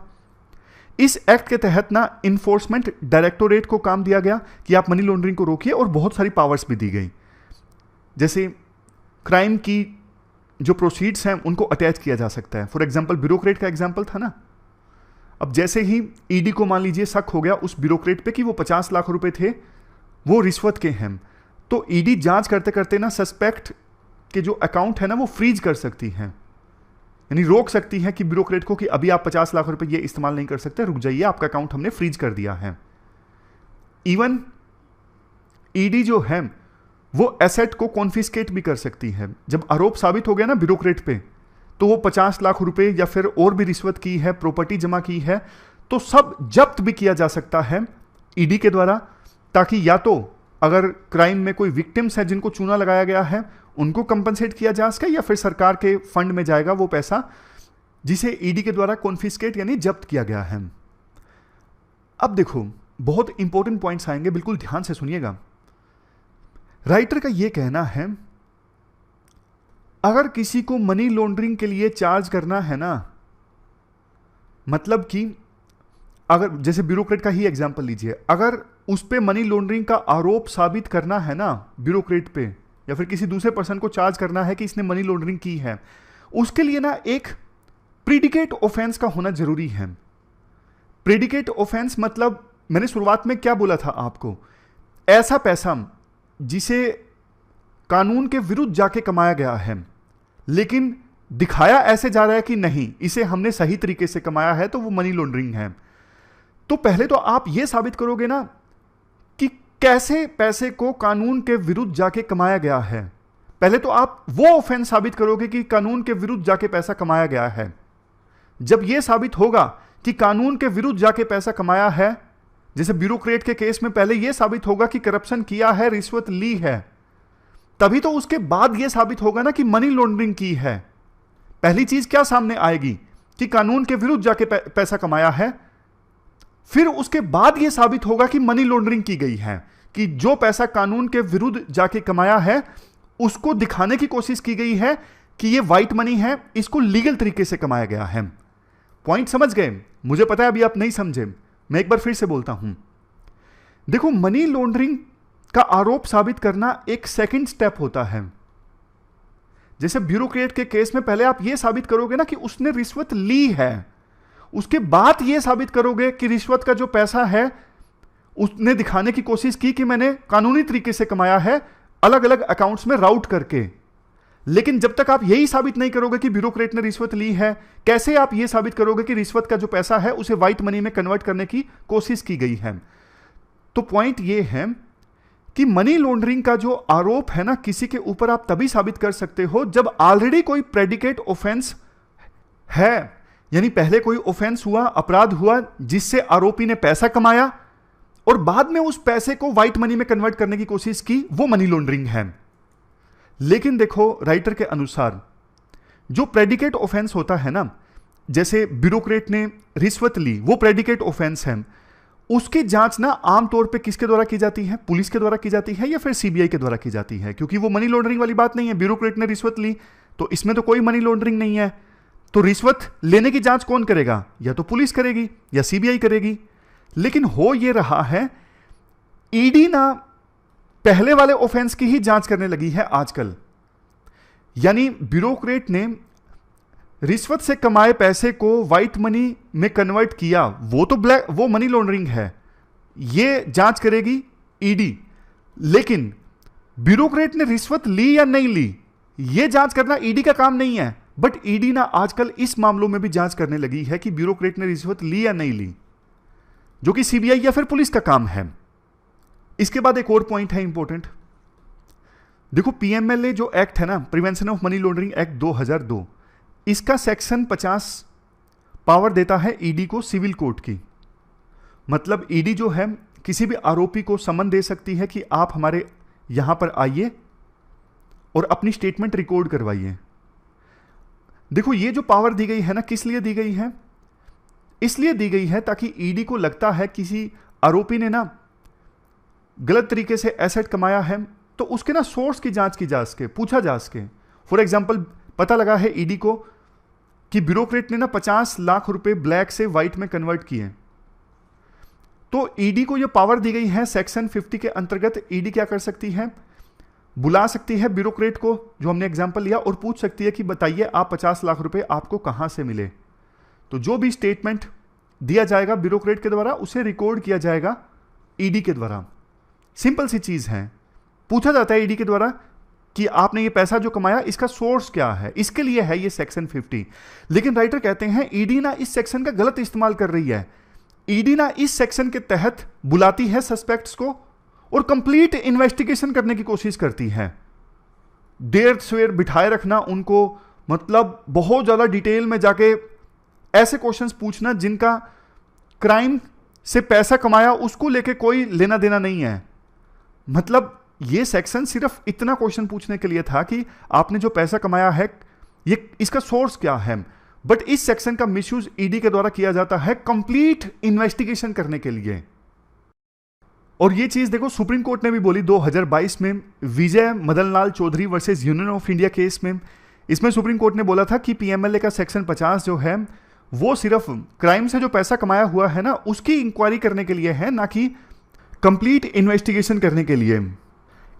इस एक्ट के तहत ना इन्फोर्समेंट डायरेक्टोरेट को काम दिया गया कि आप मनी लॉन्ड्रिंग को रोकिए, और बहुत सारी पावर्स भी दी गई। जैसे क्राइम की जो प्रोसीड्स हैं उनको अटैच किया जा सकता है। फॉर एग्जांपल ब्यूरोक्रेट का एग्जांपल था ना। अब जैसे ही ईडी को मान लीजिए शक हो गया उस ब्यूरोक्रेट पे कि वो 50 लाख रुपए थे वो रिश्वत के हैं, तो ईडी जांच करते करते ना सस्पेक्ट के जो अकाउंट है ना वो फ्रीज कर सकती है, यानी रोक सकती है कि ब्यूरोक्रेट को कि अभी आप 50 लाख रुपए ये इस्तेमाल नहीं कर सकते, रुक जाइए, आपका अकाउंट हमने फ्रीज कर दिया है। इवन ईडी जो है वो एसेट को कॉन्फिस्केट भी कर सकती है। जब आरोप साबित हो गया ना ब्यूरोक्रेट पे, तो वो 50 लाख रुपए या फिर और भी रिश्वत की है, प्रॉपर्टी जमा की है, तो सब जब्त भी किया जा सकता है ईडी के द्वारा, ताकि या तो अगर क्राइम में कोई विक्टिम्स है जिनको चूना लगाया गया है उनको कंपनसेट किया जा सके, या फिर सरकार के फंड में जाएगा वो पैसा जिसे ईडी के द्वारा कॉन्फिस्केट यानी जब्त किया गया है। अब देखो बहुत इंपॉर्टेंट पॉइंट्स आएंगे, बिल्कुल ध्यान से सुनिएगा। राइटर का यह कहना है अगर किसी को मनी लॉन्ड्रिंग के लिए चार्ज करना है ना, मतलब कि अगर जैसे ब्यूरोक्रेट का ही एग्जांपल लीजिए, अगर उस पे मनी लॉन्ड्रिंग का आरोप साबित करना है ना ब्यूरोक्रेट पे, या फिर किसी दूसरे पर्सन को चार्ज करना है कि इसने मनी लॉन्ड्रिंग की है, उसके लिए ना एक प्रीडिकेट ऑफेंस का होना जरूरी है। प्रीडिकेट ऑफेंस मतलब मैंने शुरुआत में क्या बोला था आपको, ऐसा पैसा जिसे कानून के विरुद्ध जाके कमाया गया है लेकिन दिखाया ऐसे जा रहा है कि नहीं इसे हमने सही तरीके से कमाया है, तो वो मनी लॉन्ड्रिंग है। तो पहले तो आप यह साबित करोगे ना कि कैसे पैसे को कानून के विरुद्ध जाके कमाया गया है। पहले तो आप वो ऑफेंस साबित करोगे कि कानून के विरुद्ध जाके पैसा कमाया गया है। जब यह साबित होगा कि कानून के विरुद्ध जाके पैसा कमाया है, जैसे ब्यूरोक्रेट के केस में पहले यह साबित होगा कि करप्शन किया है, रिश्वत ली है, तभी तो उसके बाद यह साबित होगा ना कि मनी लॉन्ड्रिंग की है। पहली चीज क्या सामने आएगी कि कानून के विरुद्ध जाके पैसा कमाया है, फिर उसके बाद यह साबित होगा कि मनी लॉन्ड्रिंग की गई है, कि जो पैसा कानून के विरुद्ध जाके कमाया है उसको दिखाने की कोशिश की गई है कि यह व्हाइट मनी है, इसको लीगल तरीके से कमाया गया है। पॉइंट समझ गए? मुझे पता है अभी आप नहीं समझे, मैं एक बार फिर से बोलता हूं। देखो मनी लॉन्ड्रिंग का आरोप साबित करना एक सेकंड स्टेप होता है। जैसे ब्यूरोक्रेट के केस में पहले आप यह साबित करोगे ना कि उसने रिश्वत ली है, उसके बाद यह साबित करोगे कि रिश्वत का जो पैसा है उसने दिखाने की कोशिश की कि मैंने कानूनी तरीके से कमाया है, अलग अलग अकाउंट्स में राउट करके। लेकिन जब तक आप यही साबित नहीं करोगे कि ब्यूरोक्रेट ने रिश्वत ली है, कैसे आप यह साबित करोगे कि रिश्वत का जो पैसा है उसे व्हाइट मनी में कन्वर्ट करने की कोशिश की गई है? तो पॉइंट यह है कि मनी लॉन्ड्रिंग का जो आरोप है ना किसी के ऊपर आप तभी साबित कर सकते हो जब ऑलरेडी कोई प्रेडिकेट ऑफेंस है, यानी पहले कोई ऑफेंस हुआ, अपराध हुआ जिससे आरोपी ने पैसा कमाया और बाद में उस पैसे को व्हाइट मनी में कन्वर्ट करने की कोशिश की, वो मनी लॉन्ड्रिंग है। लेकिन देखो राइटर के अनुसार जो प्रेडिकेट ऑफेंस होता है ना, जैसे ब्यूरोक्रेट ने रिश्वत ली, वो प्रेडिकेट ऑफेंस है, उसकी जांच ना आमतौर पे किसके द्वारा की जाती है? पुलिस के द्वारा की जाती है या फिर सीबीआई के द्वारा की जाती है, क्योंकि वो मनी लॉन्ड्रिंग वाली बात नहीं है। ब्यूरोक्रेट ने रिश्वत ली तो इसमें तो कोई मनी लॉन्ड्रिंग नहीं है, तो रिश्वत लेने की जांच कौन करेगा? या तो पुलिस करेगी या सीबीआई करेगी। लेकिन हो यह रहा है, ईडी ना पहले वाले ऑफेंस की ही जांच करने लगी है आजकल। यानी ब्यूरोक्रेट ने रिश्वत से कमाए पैसे को व्हाइट मनी में कन्वर्ट किया, वो तो वो मनी लॉन्ड्रिंग है, ये जांच करेगी ईडी। लेकिन ब्यूरोक्रेट ने रिश्वत ली या नहीं ली, ये जांच करना ईडी का काम नहीं है। बट ईडी ना आजकल इस मामलों में भी जांच करने लगी है कि ब्यूरोक्रेट ने रिश्वत ली या नहीं ली, जो कि सीबीआई या फिर पुलिस का काम है। इसके बाद एक और पॉइंट है इंपॉर्टेंट। देखो, पीएमएलए जो एक्ट है ना, prevention of money laundering act 2002, इसका सेक्शन 50 पावर देता है ईडी को सिविल कोर्ट की। मतलब ईडी जो है किसी भी आरोपी को समन दे सकती है कि आप हमारे यहां पर आइए और अपनी स्टेटमेंट रिकॉर्ड करवाइए। देखो, ये जो पावर दी गई है ना, किस लिए दी गई है? इसलिए दी गई है ताकि ईडी को लगता है किसी आरोपी ने ना गलत तरीके से एसेट कमाया है, तो उसके ना सोर्स की जांच की जा सके, पूछा जा सके। फॉर एग्जांपल, पता लगा है ईडी को कि ब्यूरोक्रेट ने ना 50 लाख रुपए ब्लैक से व्हाइट में कन्वर्ट किए, तो ईडी को यह पावर दी गई है सेक्शन 50 के अंतर्गत। ईडी क्या कर सकती है? बुला सकती है ब्यूरोक्रेट को, जो हमने एग्जांपल लिया, और पूछ सकती है कि बताइए आप 50 लाख रुपए आपको कहां से मिले। तो जो भी स्टेटमेंट दिया जाएगा ब्यूरोक्रेट के द्वारा, उसे रिकॉर्ड किया जाएगा ईडी के द्वारा। सिंपल सी चीज है, पूछा जाता है ईडी के द्वारा कि आपने ये पैसा जो कमाया, इसका सोर्स क्या है। इसके लिए है ये सेक्शन 50। लेकिन राइटर कहते हैं ईडी ना इस सेक्शन का गलत इस्तेमाल कर रही है। ईडी ना इस सेक्शन के तहत बुलाती है सस्पेक्ट्स को और कंप्लीट इन्वेस्टिगेशन करने की कोशिश करती है। देर सवेर बिठाए रखना उनको, मतलब बहुत ज्यादा डिटेल में जाके ऐसे क्वेश्चंस पूछना जिनका क्राइम से पैसा कमाया उसको लेके कोई लेना देना नहीं है। मतलब ये सेक्शन सिर्फ इतना क्वेश्चन पूछने के लिए था कि आपने जो पैसा कमाया है, ये इसका सोर्स क्या है। बट इस सेक्शन का मिसयूज ईडी के द्वारा किया जाता है कंप्लीट इन्वेस्टिगेशन करने के लिए। और ये चीज देखो, सुप्रीम कोर्ट ने भी बोली 2022 में Vijay Madan Lal Chaudhary versus union of India case में। इसमें सुप्रीम कोर्ट ने बोला था कि पीएमएलए का सेक्शन 50 जो है वो सिर्फ क्राइम से जो पैसा कमाया हुआ है ना, उसकी इंक्वायरी करने के लिए है, ना कि कंप्लीट इन्वेस्टिगेशन करने के लिए।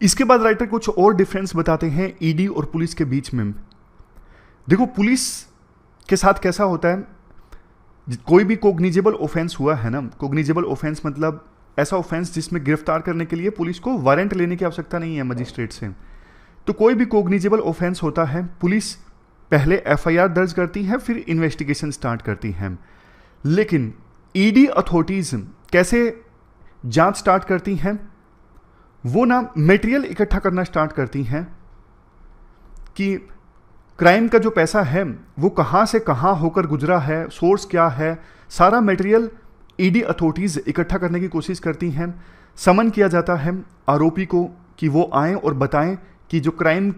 इसके बाद राइटर कुछ और डिफरेंस बताते हैं ईडी और पुलिस के बीच में। देखो, पुलिस के साथ कैसा होता है, कोई भी कोग्निजेबल ऑफेंस हुआ है ना, कोग्निजेबल ऑफेंस मतलब ऐसा ऑफेंस जिसमें गिरफ्तार करने के लिए पुलिस को वारंट लेने की आवश्यकता नहीं है मजिस्ट्रेट से। तो कोई भी कोग्निजेबल ऑफेंस होता है, पुलिस पहले एफआईआर दर्ज करती है, फिर इन्वेस्टिगेशन स्टार्ट करती है। लेकिन ईडी अथॉरिटीज कैसे जांच स्टार्ट करती हैं? वो ना मटेरियल इकट्ठा करना स्टार्ट करती हैं कि क्राइम का जो पैसा है वो कहां से कहां होकर गुजरा है, सोर्स क्या है, सारा मटेरियल ईडी अथॉरिटीज इकट्ठा करने की कोशिश करती हैं। समन किया जाता है आरोपी को कि वो आएं और बताएं कि जो क्राइम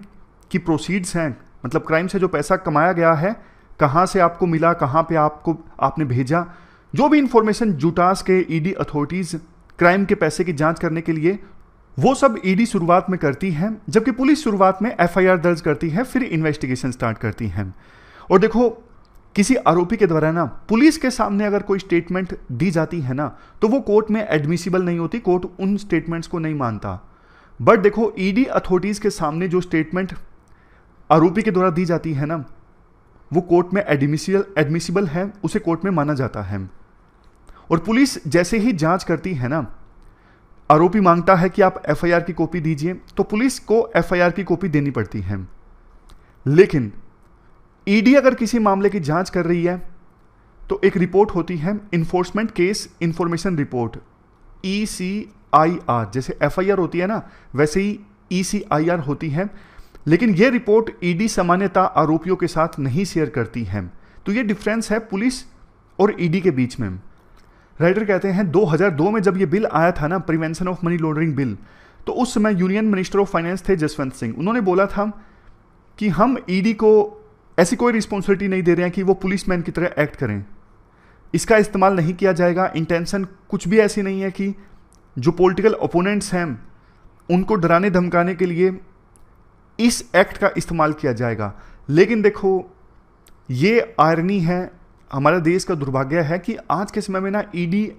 की प्रोसीड्स हैं, मतलब क्राइम से जो पैसा कमाया गया है, कहां से आपको मिला, कहां पे आपने भेजा। जो भी इंफॉर्मेशन जुटास के ईडी अथॉरिटीज क्राइम के पैसे की जांच करने के लिए, वो सब ईडी शुरुआत में करती है, जबकि पुलिस शुरुआत में एफआईआर दर्ज करती है, फिर इन्वेस्टिगेशन स्टार्ट करती है। और देखो, किसी आरोपी के द्वारा ना पुलिस के सामने अगर कोई स्टेटमेंट दी जाती है ना, तो वो कोर्ट में एडमिसिबल नहीं होती, कोर्ट उन स्टेटमेंट्स को नहीं मानता। बट देखो, ईडी अथॉरिटीज के सामने जो स्टेटमेंट आरोपी के द्वारा दी जाती है ना, वो कोर्ट में एडमिसिबल है, उसे कोर्ट में माना जाता है। और पुलिस जैसे ही जांच करती है ना, आरोपी मांगता है कि आप एफआईआर की कॉपी दीजिए, तो पुलिस को एफआईआर की कॉपी देनी पड़ती है। लेकिन ईडी अगर किसी मामले की जांच कर रही है तो एक रिपोर्ट होती है, enforcement case information report, ECIR। जैसे एफआईआर होती है ना, वैसे ही ECIR होती है। लेकिन यह रिपोर्ट ईडी सामान्यतः आरोपियों के साथ नहीं शेयर करती है। तो यह डिफरेंस है पुलिस और ईडी के बीच में। राइटर कहते हैं 2002 में जब यह बिल आया था ना, prevention of money laundering bill, तो उस समय यूनियन मिनिस्टर ऑफ फाइनेंस थे जसवंत सिंह। उन्होंने बोला था कि हम ईडी को ऐसी कोई रिस्पॉन्सिबिलिटी नहीं दे रहे हैं कि वो पुलिसमैन की तरह एक्ट करें, इसका इस्तेमाल नहीं किया जाएगा। इंटेंशन कुछ भी ऐसी नहीं है कि जो पॉलिटिकल ओपोनेंट्स हैं उनको डराने धमकाने के लिए इस एक्ट का इस्तेमाल किया जाएगा। लेकिन देखो, ये आयरनी है, हमारे देश का दुर्भाग्य है कि आज के समय में ना ईडी,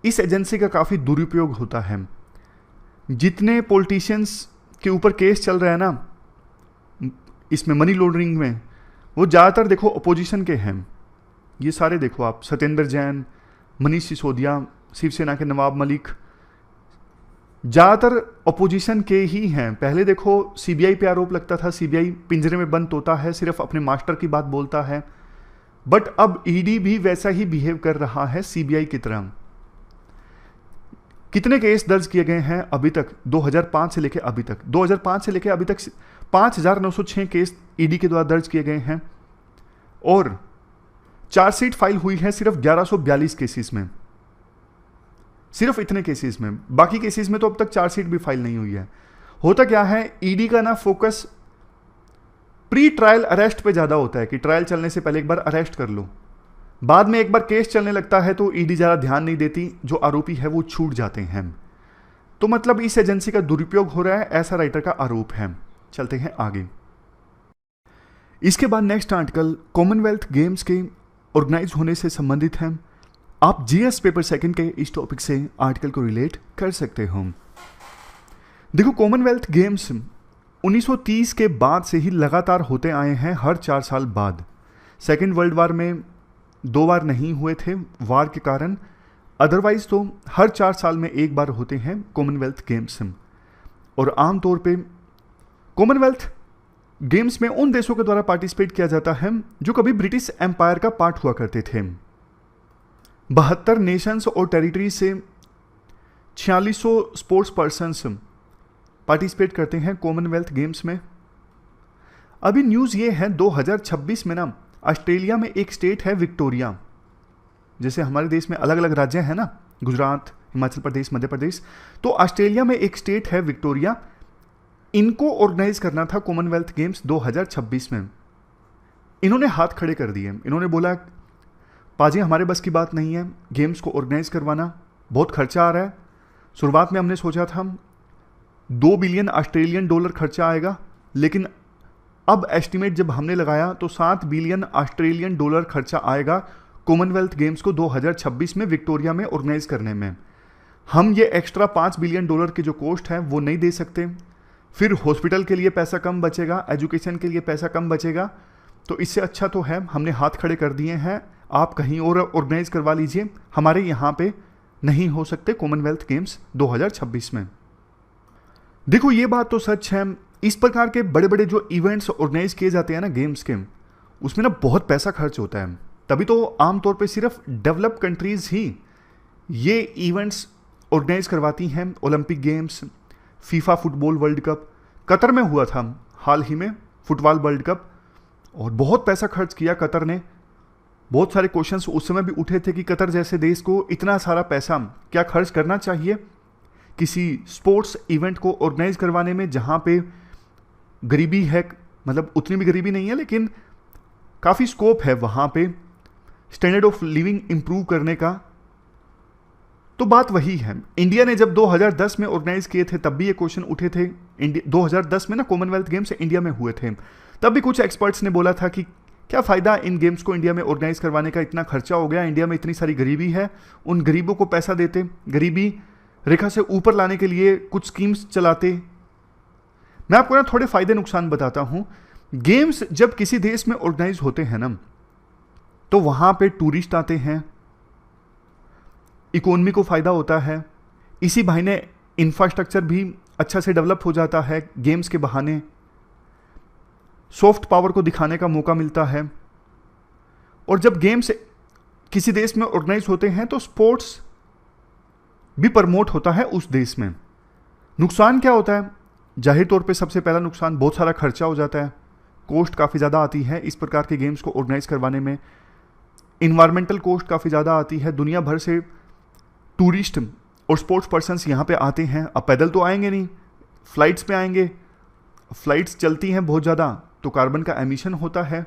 इस एजेंसी का काफ़ी दुरुपयोग होता है। जितने पॉलिटिशियंस के ऊपर केस चल रहा है ना इसमें मनी लॉन्ड्रिंग में, वो ज़्यादातर देखो अपोजिशन के हैं। ये सारे देखो आप, सत्येंद्र जैन, मनीष सिसोदिया, शिवसेना के नवाब मलिक, ज़्यादातर अपोजिशन के ही हैं। पहले देखो सीबीआई पे आरोप लगता था, सीबीआई पिंजरे में बंद तोता है, सिर्फ अपने मास्टर की बात बोलता है। बट अब ईडी भी वैसा ही बिहेव कर रहा है सीबीआई की तरह। कितने केस दर्ज किए गए हैं अभी तक 2005 से लेकर अभी तक? 2005 से लेकर अभी तक 5,906 केस ईडी के द्वारा दर्ज किए गए हैं और चार्जशीट फाइल हुई है सिर्फ 1142 केसेस में, सिर्फ इतने केसेस में। बाकी केसेस में तो अब तक चार्जशीट भी फाइल नहीं हुई है। होता क्या है, ईडी का ना फोकस प्री ट्रायल अरेस्ट पे ज्यादा होता है कि ट्रायल चलने से पहले एक बार अरेस्ट कर लो, बाद में एक बार केस चलने लगता है तो ईडी ज़्यादा ध्यान नहीं देती, जो आरोपी है वो छूट जाते हैं। तो मतलब इस एजेंसी का दुरुपयोग हो रहा है, ऐसा राइटर का आरोप है। चलते हैं आगे। इसके बाद नेक्स्ट आर्टिकल कॉमनवेल्थ गेम्स के ऑर्गेनाइज होने से संबंधित है। आप जीएस पेपर सेकंड के इस टॉपिक से आर्टिकल को रिलेट कर सकते हो। देखो, कॉमनवेल्थ गेम्स 1930 के बाद से ही लगातार होते आए हैं, हर 4 साल बाद। सेकेंड वर्ल्ड वार में 2 बार नहीं हुए थे वार के कारण, अदरवाइज तो हर 4 साल में एक बार होते हैं कॉमनवेल्थ गेम्स। और आमतौर पे कॉमनवेल्थ गेम्स में उन देशों के द्वारा पार्टिसिपेट किया जाता है जो कभी ब्रिटिश एम्पायर का पार्ट हुआ करते थे। 72 नेशंस और टेरिटरी से 4600 स्पोर्ट्स पर्सन्स पार्टिसिपेट करते हैं कॉमनवेल्थ गेम्स में। अभी न्यूज़ ये है 2026 में ना ऑस्ट्रेलिया में एक स्टेट है विक्टोरिया। जैसे हमारे देश में अलग अलग राज्य हैं ना, गुजरात, हिमाचल प्रदेश, मध्य प्रदेश, तो ऑस्ट्रेलिया में एक स्टेट है विक्टोरिया। इनको ऑर्गेनाइज करना था कॉमनवेल्थ गेम्स 2026 में। इन्होंने हाथ खड़े कर दिए। इन्होंने बोला, पाजी हमारे बस की बात नहीं है गेम्स को ऑर्गेनाइज करवाना, बहुत खर्चा आ रहा है। शुरुआत में हमने सोचा था 2 बिलियन ऑस्ट्रेलियन डॉलर खर्चा आएगा, लेकिन अब एस्टिमेट जब हमने लगाया तो 7 बिलियन ऑस्ट्रेलियन डॉलर खर्चा आएगा कॉमनवेल्थ गेम्स को 2026 में विक्टोरिया में ऑर्गेनाइज करने में। हम ये एक्स्ट्रा 5 बिलियन डॉलर की जो कॉस्ट है वो नहीं दे सकते। फिर हॉस्पिटल के लिए पैसा कम बचेगा, एजुकेशन के लिए पैसा कम बचेगा। तो इससे अच्छा तो है हमने हाथ खड़े कर दिए हैं, आप कहीं और ऑर्गेनाइज करवा लीजिए, हमारे यहाँ पे नहीं हो सकते कॉमनवेल्थ गेम्स 2026 में। देखो, ये बात तो सच है, इस प्रकार के बड़े बड़े जो इवेंट्स ऑर्गेनाइज किए जाते हैं ना गेम्स के, उसमें ना बहुत पैसा खर्च होता है। तभी तो आमतौर पे सिर्फ डेवलप कंट्रीज ही ये इवेंट्स ऑर्गेनाइज करवाती हैं। Olympic games, FIFA football world cup Qatar में हुआ था हाल ही में, फुटबॉल वर्ल्ड कप, और बहुत पैसा खर्च किया कतर ने। बहुत सारे क्वेश्चंस उस समय भी उठे थे कि कतर जैसे देश को इतना सारा पैसा क्या खर्च करना चाहिए किसी स्पोर्ट्स इवेंट को ऑर्गेनाइज करवाने में, जहाँ पे गरीबी है, मतलब उतनी भी गरीबी नहीं है लेकिन काफ़ी स्कोप है वहाँ पे स्टैंडर्ड ऑफ लिविंग इम्प्रूव करने का। तो बात वही है, इंडिया ने जब 2010 में ऑर्गेनाइज किए थे तब भी ये क्वेश्चन उठे थे। 2010 में ना कॉमनवेल्थ गेम्स इंडिया में हुए थे, तब भी कुछ एक्सपर्ट्स ने बोला था कि क्या फ़ायदा इन गेम्स को इंडिया में ऑर्गेनाइज करवाने का, इतना खर्चा हो गया, इंडिया में इतनी सारी गरीबी है, उन गरीबों को पैसा देते, गरीबी रेखा से ऊपर लाने के लिए कुछ स्कीम्स चलाते। मैं आपको ना थोड़े फायदे नुकसान बताता हूँ। गेम्स जब किसी देश में ऑर्गेनाइज होते हैं ना, तो वहाँ पे टूरिस्ट आते हैं, इकोनॉमी को फ़ायदा होता है, इसी बहाने इंफ्रास्ट्रक्चर भी अच्छा से डेवलप हो जाता है, गेम्स के बहाने सॉफ्ट पावर को दिखाने का मौका मिलता है। और जब गेम्स किसी देश में ऑर्गेनाइज होते हैं तो स्पोर्ट्स भी प्रमोट होता है उस देश में। नुकसान क्या होता है? जाहिर तौर पे सबसे पहला नुकसान, बहुत सारा खर्चा हो जाता है, कॉस्ट काफ़ी ज़्यादा आती है इस प्रकार के गेम्स को ऑर्गेनाइज करवाने में। इन्वायरमेंटल कॉस्ट काफ़ी ज़्यादा आती है, दुनिया भर से टूरिस्ट और स्पोर्ट्स पर्सन्स यहाँ पे आते हैं। अब पैदल तो आएंगे नहीं, फ्लाइट्स पे आएंगे, फ्लाइट्स चलती हैं बहुत ज़्यादा, तो कार्बन का एमिशन होता है।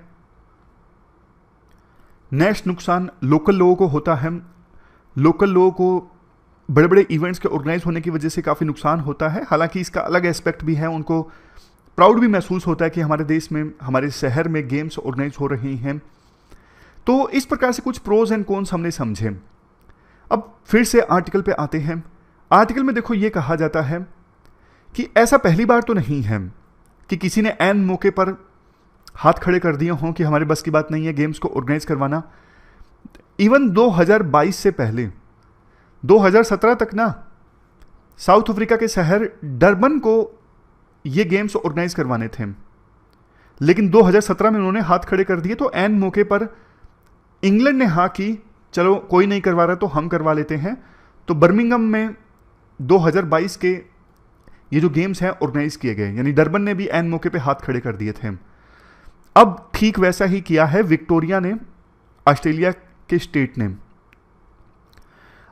नेक्स्ट नुकसान लोकल लोगों को होता है। लोकल लोगों को बड़े बड़े इवेंट्स के ऑर्गेनाइज होने की वजह से काफ़ी नुकसान होता है। हालांकि इसका अलग एस्पेक्ट भी है, उनको प्राउड भी महसूस होता है कि हमारे देश में, हमारे शहर में गेम्स ऑर्गेनाइज हो रही हैं। तो इस प्रकार से कुछ प्रोज एंड कॉन्स हमने समझे। अब फिर से आर्टिकल पे आते हैं। आर्टिकल में देखो ये कहा जाता है कि ऐसा पहली बार तो नहीं है कि किसी ने ऐन मौके पर हाथ खड़े कर दिए हों कि हमारे बस की बात नहीं है गेम्स को ऑर्गेनाइज करवाना। इवन 2022 से पहले 2017 तक ना साउथ अफ्रीका के शहर डरबन को ये गेम्स ऑर्गेनाइज करवाने थे, लेकिन 2017 में उन्होंने हाथ खड़े कर दिए। तो ऐन मौके पर इंग्लैंड ने हाँ की, चलो कोई नहीं करवा रहा तो हम करवा लेते हैं। तो बर्मिंघम में 2022 के ये जो गेम्स हैं ऑर्गेनाइज किए गए, यानी डरबन ने भी ऐन मौके पे हाथ खड़े कर दिए थे। अब ठीक वैसा ही किया है विक्टोरिया ने, ऑस्ट्रेलिया के स्टेट ने।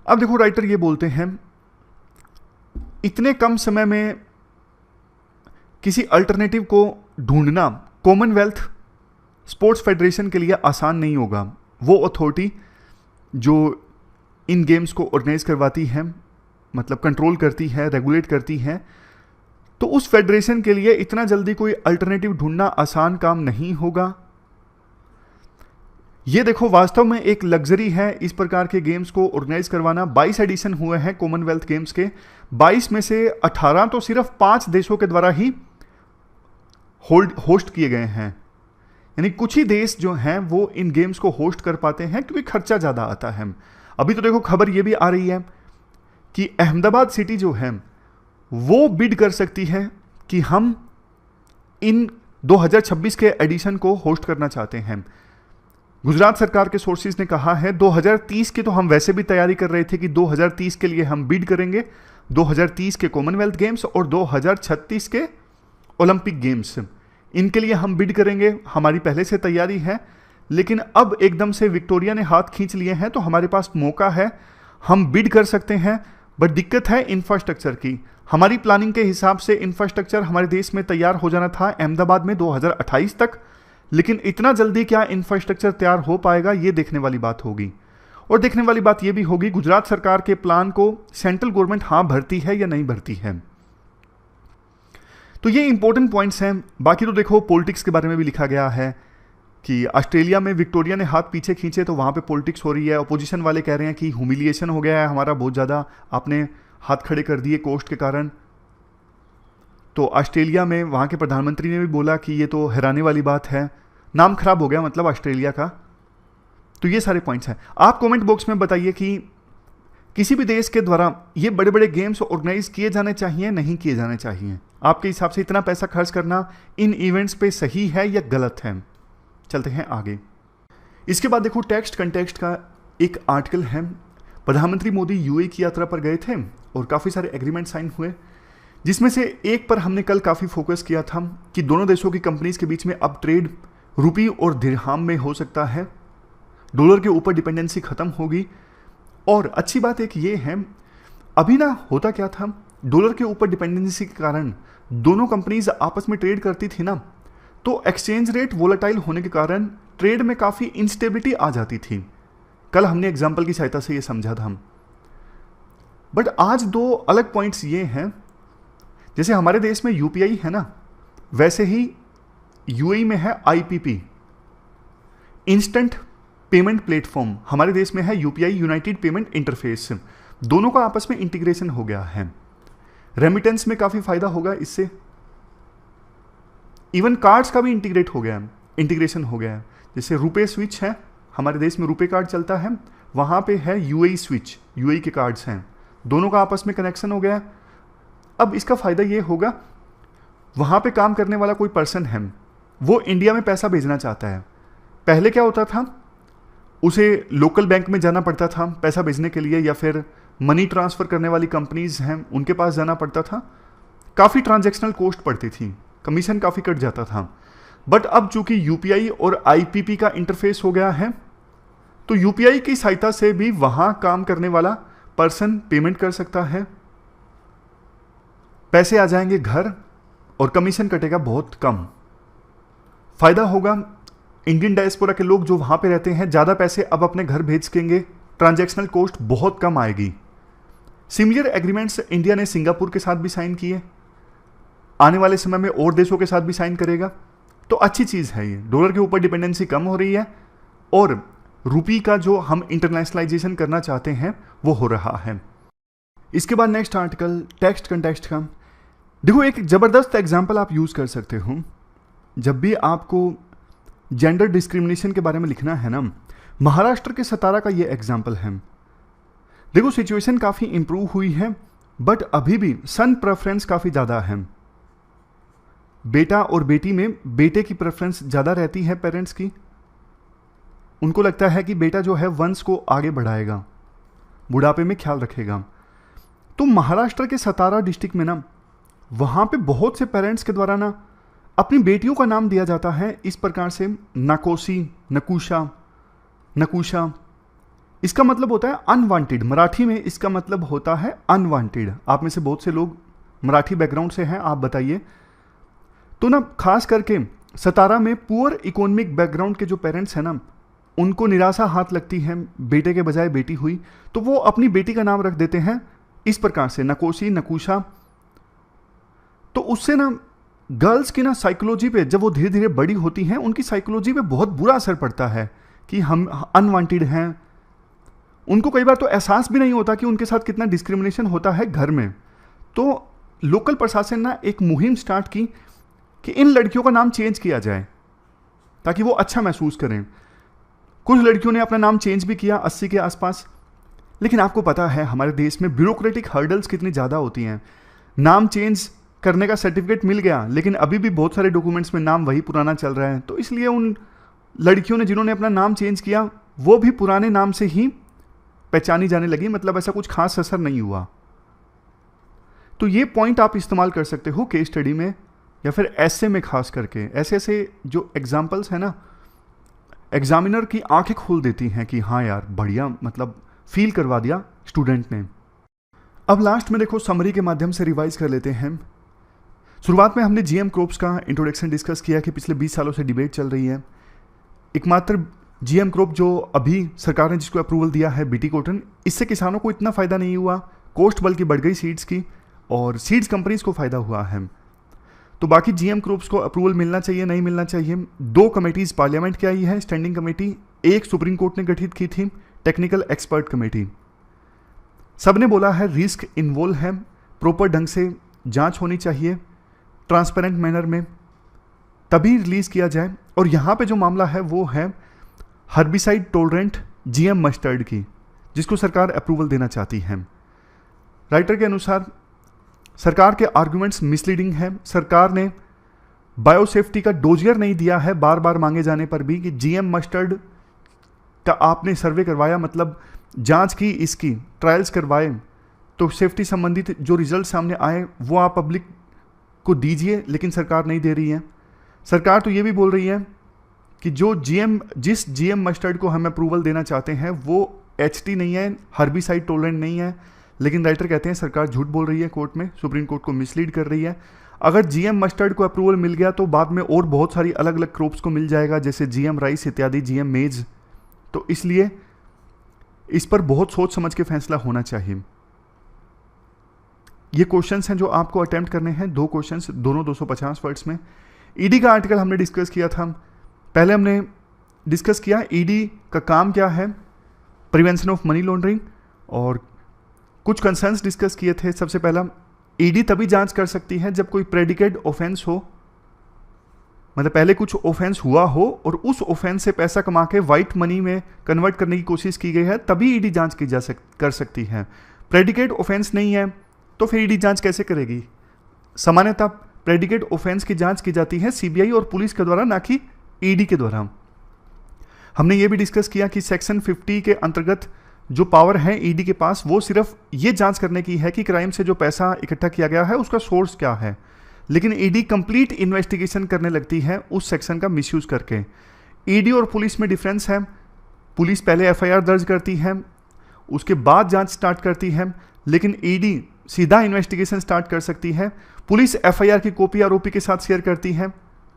अब देखो राइटर ये बोलते हैं, इतने कम समय में किसी अल्टरनेटिव को ढूंढना कॉमनवेल्थ स्पोर्ट्स फेडरेशन के लिए आसान नहीं होगा। वो अथॉरिटी जो इन गेम्स को ऑर्गेनाइज करवाती है, मतलब कंट्रोल करती है, रेगुलेट करती है, तो उस फेडरेशन के लिए इतना जल्दी कोई अल्टरनेटिव ढूंढना आसान काम नहीं होगा। ये देखो वास्तव में एक लग्जरी है इस प्रकार के गेम्स को ऑर्गेनाइज करवाना। 22 एडिशन हुए हैं कॉमनवेल्थ गेम्स के, 22 में से 18 तो सिर्फ 5 देशों के द्वारा ही होस्ट किए गए हैं। यानी कुछ ही देश जो हैं वो इन गेम्स को होस्ट कर पाते हैं क्योंकि खर्चा ज़्यादा आता है। अभी तो देखो खबर ये भी आ रही है कि अहमदाबाद सिटी जो है वो बिड कर सकती है कि हम इन 2026 के एडिशन को होस्ट करना चाहते हैं। गुजरात सरकार के सोर्सेज ने कहा है 2030 की तो हम वैसे भी तैयारी कर रहे थे कि 2030 के लिए हम बिड करेंगे, 2030 के कॉमनवेल्थ गेम्स और 2036 के ओलंपिक गेम्स, इनके लिए हम बिड करेंगे, हमारी पहले से तैयारी है। लेकिन अब एकदम से विक्टोरिया ने हाथ खींच लिए हैं तो हमारे पास मौका है, हम बिड कर सकते हैं। बट दिक्कत है इंफ्रास्ट्रक्चर की। हमारी प्लानिंग के हिसाब से इंफ्रास्ट्रक्चर हमारे देश में तैयार हो जाना था अहमदाबाद में 2028 तक, लेकिन इतना जल्दी क्या इंफ्रास्ट्रक्चर तैयार हो पाएगा ये देखने वाली बात होगी। और देखने वाली बात ये भी होगी गुजरात सरकार के प्लान को सेंट्रल गवर्नमेंट हाँ भरती है या नहीं भरती है। तो ये इंपॉर्टेंट पॉइंट्स हैं। बाकी तो देखो पॉलिटिक्स के बारे में भी लिखा गया है कि ऑस्ट्रेलिया में विक्टोरिया ने हाथ पीछे खींचे तो वहाँ पे पॉलिटिक्स हो रही है। अपोजिशन वाले कह रहे हैं कि ह्यूमिलिएशन हो गया है हमारा बहुत ज़्यादा, आपने हाथ खड़े कर दिए कोस्ट के कारण। तो ऑस्ट्रेलिया में वहाँ के प्रधानमंत्री ने भी बोला कि ये तो हैरानी वाली बात है, नाम खराब हो गया मतलब ऑस्ट्रेलिया का। तो ये सारे पॉइंट्स हैं। आप कमेंट बॉक्स में बताइए कि किसी भी देश के द्वारा ये बड़े बड़े गेम्स ऑर्गेनाइज किए जाने चाहिए, नहीं किए जाने चाहिए। आपके हिसाब से इतना पैसा खर्च करना इन इवेंट्स पे सही है या गलत है। चलते हैं आगे। इसके बाद देखो टेक्स्ट कंटेक्स्ट का एक आर्टिकल है। प्रधानमंत्री मोदी यूएई की यात्रा पर गए थे और काफ़ी सारे एग्रीमेंट साइन हुए, जिसमें से एक पर हमने कल काफ़ी फोकस किया था कि दोनों देशों की कंपनीज के बीच में अब ट्रेड रुपी और दिरहाम में हो सकता है, डॉलर के ऊपर डिपेंडेंसी खत्म होगी। और अच्छी बात एक ये है, अभी ना होता क्या था, डॉलर के ऊपर डिपेंडेंसी के कारण दोनों कंपनीज आपस में ट्रेड करती थी ना, तो एक्सचेंज रेट वोलेटाइल होने के कारण ट्रेड में काफ़ी इंस्टेबिलिटी आ जाती थी। कल हमने एग्जाम्पल की सहायता से ये समझा था। बट आज दो अलग पॉइंट्स ये हैं, जैसे हमारे देश में यूपीआई है ना, वैसे ही यूएई में है आईपीपी, इंस्टेंट पेमेंट प्लेटफॉर्म। हमारे देश में है यूपीआई, यूनाइटेड पेमेंट इंटरफेस। दोनों का आपस में इंटीग्रेशन हो गया है। रेमिटेंस में काफ़ी फायदा होगा इससे। इवन कार्ड्स का भी इंटीग्रेशन हो गया है। जैसे रुपे स्विच है, हमारे देश में रुपे कार्ड चलता है, वहाँ पे है यूएई स्विच, यूएई के कार्ड्स हैं, दोनों का आपस में कनेक्शन हो गया। अब इसका फ़ायदा ये होगा, वहाँ पे काम करने वाला कोई पर्सन है, वो इंडिया में पैसा भेजना चाहता है। पहले क्या होता था, उसे लोकल बैंक में जाना पड़ता था पैसा भेजने के लिए, या फिर मनी ट्रांसफ़र करने वाली कंपनीज हैं उनके पास जाना पड़ता था। काफ़ी ट्रांजैक्शनल कॉस्ट पड़ती थी, कमीशन काफ़ी कट जाता था। बट अब चूंकि यूपीआई और आईपीपी का इंटरफेस हो गया है, तो यूपीआई की सहायता से भी वहाँ काम करने वाला पर्सन पेमेंट कर सकता है, पैसे आ जाएंगे घर और कमीशन कटेगा बहुत कम। फ़ायदा होगा इंडियन डायस्पोरा के लोग जो वहाँ पे रहते हैं, ज़्यादा पैसे अब अपने घर भेज सकेंगे, ट्रांजैक्शनल कॉस्ट बहुत कम आएगी। सिमिलर एग्रीमेंट्स इंडिया ने सिंगापुर के साथ भी साइन किए। आने वाले समय में और देशों के साथ भी साइन करेगा। तो अच्छी चीज़ है ये, डॉलर के ऊपर डिपेंडेंसी कम हो रही है और रुपी का जो हम इंटरनेशनलाइजेशन करना चाहते हैं वो हो रहा है। इसके बाद नेक्स्ट आर्टिकल टेक्स्ट कंटेक्स्ट का। देखो एक ज़बरदस्त एग्जाम्पल आप यूज़ कर सकते हो जब भी आपको जेंडर डिस्क्रिमिनेशन के बारे में लिखना है ना। महाराष्ट्र के सतारा का ये एग्जाम्पल है। देखो सिचुएशन काफ़ी इंप्रूव हुई है बट अभी भी सन प्रेफरेंस काफ़ी ज़्यादा है। बेटा और बेटी में बेटे की प्रेफरेंस ज़्यादा रहती है पेरेंट्स की। उनको लगता है कि बेटा जो है वंश को आगे बढ़ाएगा, बुढ़ापे में ख्याल रखेगा। तो महाराष्ट्र के सतारा डिस्ट्रिक्ट में ना, वहाँ पे बहुत से पेरेंट्स के द्वारा ना अपनी बेटियों का नाम दिया जाता है इस प्रकार से, नाकोसी, नकुशा, नकुशा। इसका मतलब होता है अनवांटेड। मराठी में इसका मतलब होता है अनवांटेड। आप में से बहुत से लोग मराठी बैकग्राउंड से हैं, आप बताइए। तो ना खास करके सतारा में पुअर इकोनॉमिक बैकग्राउंड के जो पेरेंट्स हैं ना, उनको निराशा हाथ लगती है, बेटे के बजाय बेटी हुई, तो वो अपनी बेटी का नाम रख देते हैं इस प्रकार से, नकोसी, नकुशा। तो उससे ना गर्ल्स की ना साइकोलॉजी पे, जब वो धीरे धीरे बड़ी होती हैं, उनकी साइकोलॉजी पे बहुत बुरा असर पड़ता है कि हम अनवांटेड हैं। उनको कई बार तो एहसास भी नहीं होता कि उनके साथ कितना डिस्क्रिमिनेशन होता है घर में। तो लोकल प्रशासन ने एक मुहिम स्टार्ट की कि इन लड़कियों का नाम चेंज किया जाए ताकि वो अच्छा महसूस करें। कुछ लड़कियों ने अपना नाम चेंज भी किया 80 के आसपास। लेकिन आपको पता है हमारे देश में ब्यूरोक्रेटिक हर्डल्स कितनी ज़्यादा होती हैं। नाम चेंज करने का सर्टिफिकेट मिल गया लेकिन अभी भी बहुत सारे डॉक्यूमेंट्स में नाम वही पुराना चल रहा है। तो इसलिए उन लड़कियों ने जिन्होंने अपना नाम चेंज किया वो भी पुराने नाम से ही पहचानी जाने लगी, मतलब ऐसा कुछ खास असर नहीं हुआ। तो ये पॉइंट आप इस्तेमाल कर सकते हो केस स्टडी में या फिर ऐसे में। खास करके ऐसे ऐसे जो एग्जाम्पल्स हैं ना, एग्जामिनर की आंखें खोल देती हैं कि हाँ यार बढ़िया, मतलब फील करवा दिया स्टूडेंट ने। अब लास्ट में देखो समरी के माध्यम से रिवाइज कर लेते हैं। शुरुआत में हमने जीएम क्रॉप्स का इंट्रोडक्शन डिस्कस किया कि पिछले 20 सालों से डिबेट चल रही है। एकमात्र जीएम क्रॉप जो अभी सरकार ने जिसको अप्रूवल दिया है बीटी कॉटन, इससे किसानों को इतना फ़ायदा नहीं हुआ, कॉस्ट बल्कि बढ़ गई सीड्स की, और सीड्स कंपनीज को फ़ायदा हुआ है। तो बाकी जीएम क्रॉप्स को अप्रूवल मिलना चाहिए, नहीं मिलना चाहिए। 2 कमेटीज़ पार्लियामेंट की आई है, स्टैंडिंग कमेटी, एक सुप्रीम कोर्ट ने गठित की थी, टेक्निकल एक्सपर्ट कमेटी। सबने बोला है रिस्क इन्वॉल्व है, प्रॉपर ढंग से जांच होनी चाहिए, ट्रांसपेरेंट मैनर में, तभी रिलीज़ किया जाए। और यहाँ पे जो मामला है वो है हर्बिसाइड टॉलरेंट जीएम मस्टर्ड की, जिसको सरकार अप्रूवल देना चाहती है। राइटर के अनुसार सरकार के आर्गुमेंट्स मिसलीडिंग है। सरकार ने बायोसेफ्टी का डोजियर नहीं दिया है बार बार मांगे जाने पर भी कि जीएम मस्टर्ड का आपने सर्वे करवाया, मतलब जांच की, इसकी ट्रायल्स करवाए, तो सेफ्टी संबंधित जो रिजल्ट सामने आए वो आप पब्लिक को दीजिए, लेकिन सरकार नहीं दे रही है। सरकार तो ये भी बोल रही है कि जिस जीएम मस्टर्ड को हम अप्रूवल देना चाहते हैं वो एचटी नहीं है, हर्बिसाइड टॉलरेंट नहीं है। लेकिन राइटर कहते हैं सरकार झूठ बोल रही है, कोर्ट में सुप्रीम कोर्ट को मिसलीड कर रही है। अगर जीएम मस्टर्ड को अप्रूवल मिल गया तो बाद में और बहुत सारी अलग अलग क्रॉप्स को मिल जाएगा, जैसे जीएम राइस इत्यादि, जीएम मेज। तो इसलिए इस पर बहुत सोच समझ के फैसला होना चाहिए। ये क्वेश्चंस हैं जो आपको अटेम्प्ट करने हैं, 2 क्वेश्चंस, दोनों 250 वर्ड्स में। ईडी का आर्टिकल हमने डिस्कस किया था। पहले हमने डिस्कस किया ईडी का काम क्या है, प्रिवेंशन ऑफ मनी लॉन्ड्रिंग, और कुछ कंसर्न्स डिस्कस किए थे। सबसे पहला, ईडी तभी जांच कर सकती है जब कोई प्रेडिकेट ऑफेंस हो, मतलब पहले कुछ ऑफेंस हुआ हो और उस ऑफेंस से पैसा कमा के व्हाइट मनी में कन्वर्ट करने की कोशिश की गई है, तभी ईडी जांच की कर सकती है। प्रेडिकेट ऑफेंस नहीं है तो फिर ईडी जांच कैसे करेगी? सामान्यतः प्रेडिकेट ऑफेंस की जांच की जाती है सीबीआई और पुलिस के द्वारा, ना कि ईडी के द्वारा। हमने ये भी डिस्कस किया कि सेक्शन 50 के अंतर्गत जो पावर है ईडी के पास, वो सिर्फ ये जांच करने की है कि क्राइम से जो पैसा इकट्ठा किया गया है उसका सोर्स क्या है। लेकिन ईडी कंप्लीट इन्वेस्टिगेशन करने लगती है उस सेक्शन का मिसयूज करके। ईडी और पुलिस में डिफरेंस है। पुलिस पहले एफआईआर दर्ज करती है, उसके बाद जांच स्टार्ट करती है, लेकिन ईडी सीधा इन्वेस्टिगेशन स्टार्ट कर सकती है। पुलिस एफआईआर की कॉपी आरोपी के साथ शेयर करती है,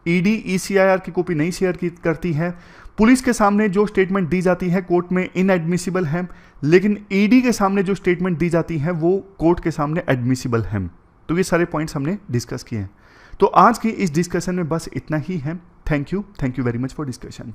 ईडी ईसीआईआर की कॉपी नहीं शेयर करती है। पुलिस के सामने जो स्टेटमेंट दी जाती है कोर्ट में इनएडमिसिबल है, लेकिन ईडी के सामने जो स्टेटमेंट दी जाती है वो कोर्ट के सामने एडमिसिबल है। तो ये सारे पॉइंट्स हमने डिस्कस किए हैं। तो आज की इस डिस्कशन में बस इतना ही है। Thank you very much for discussion.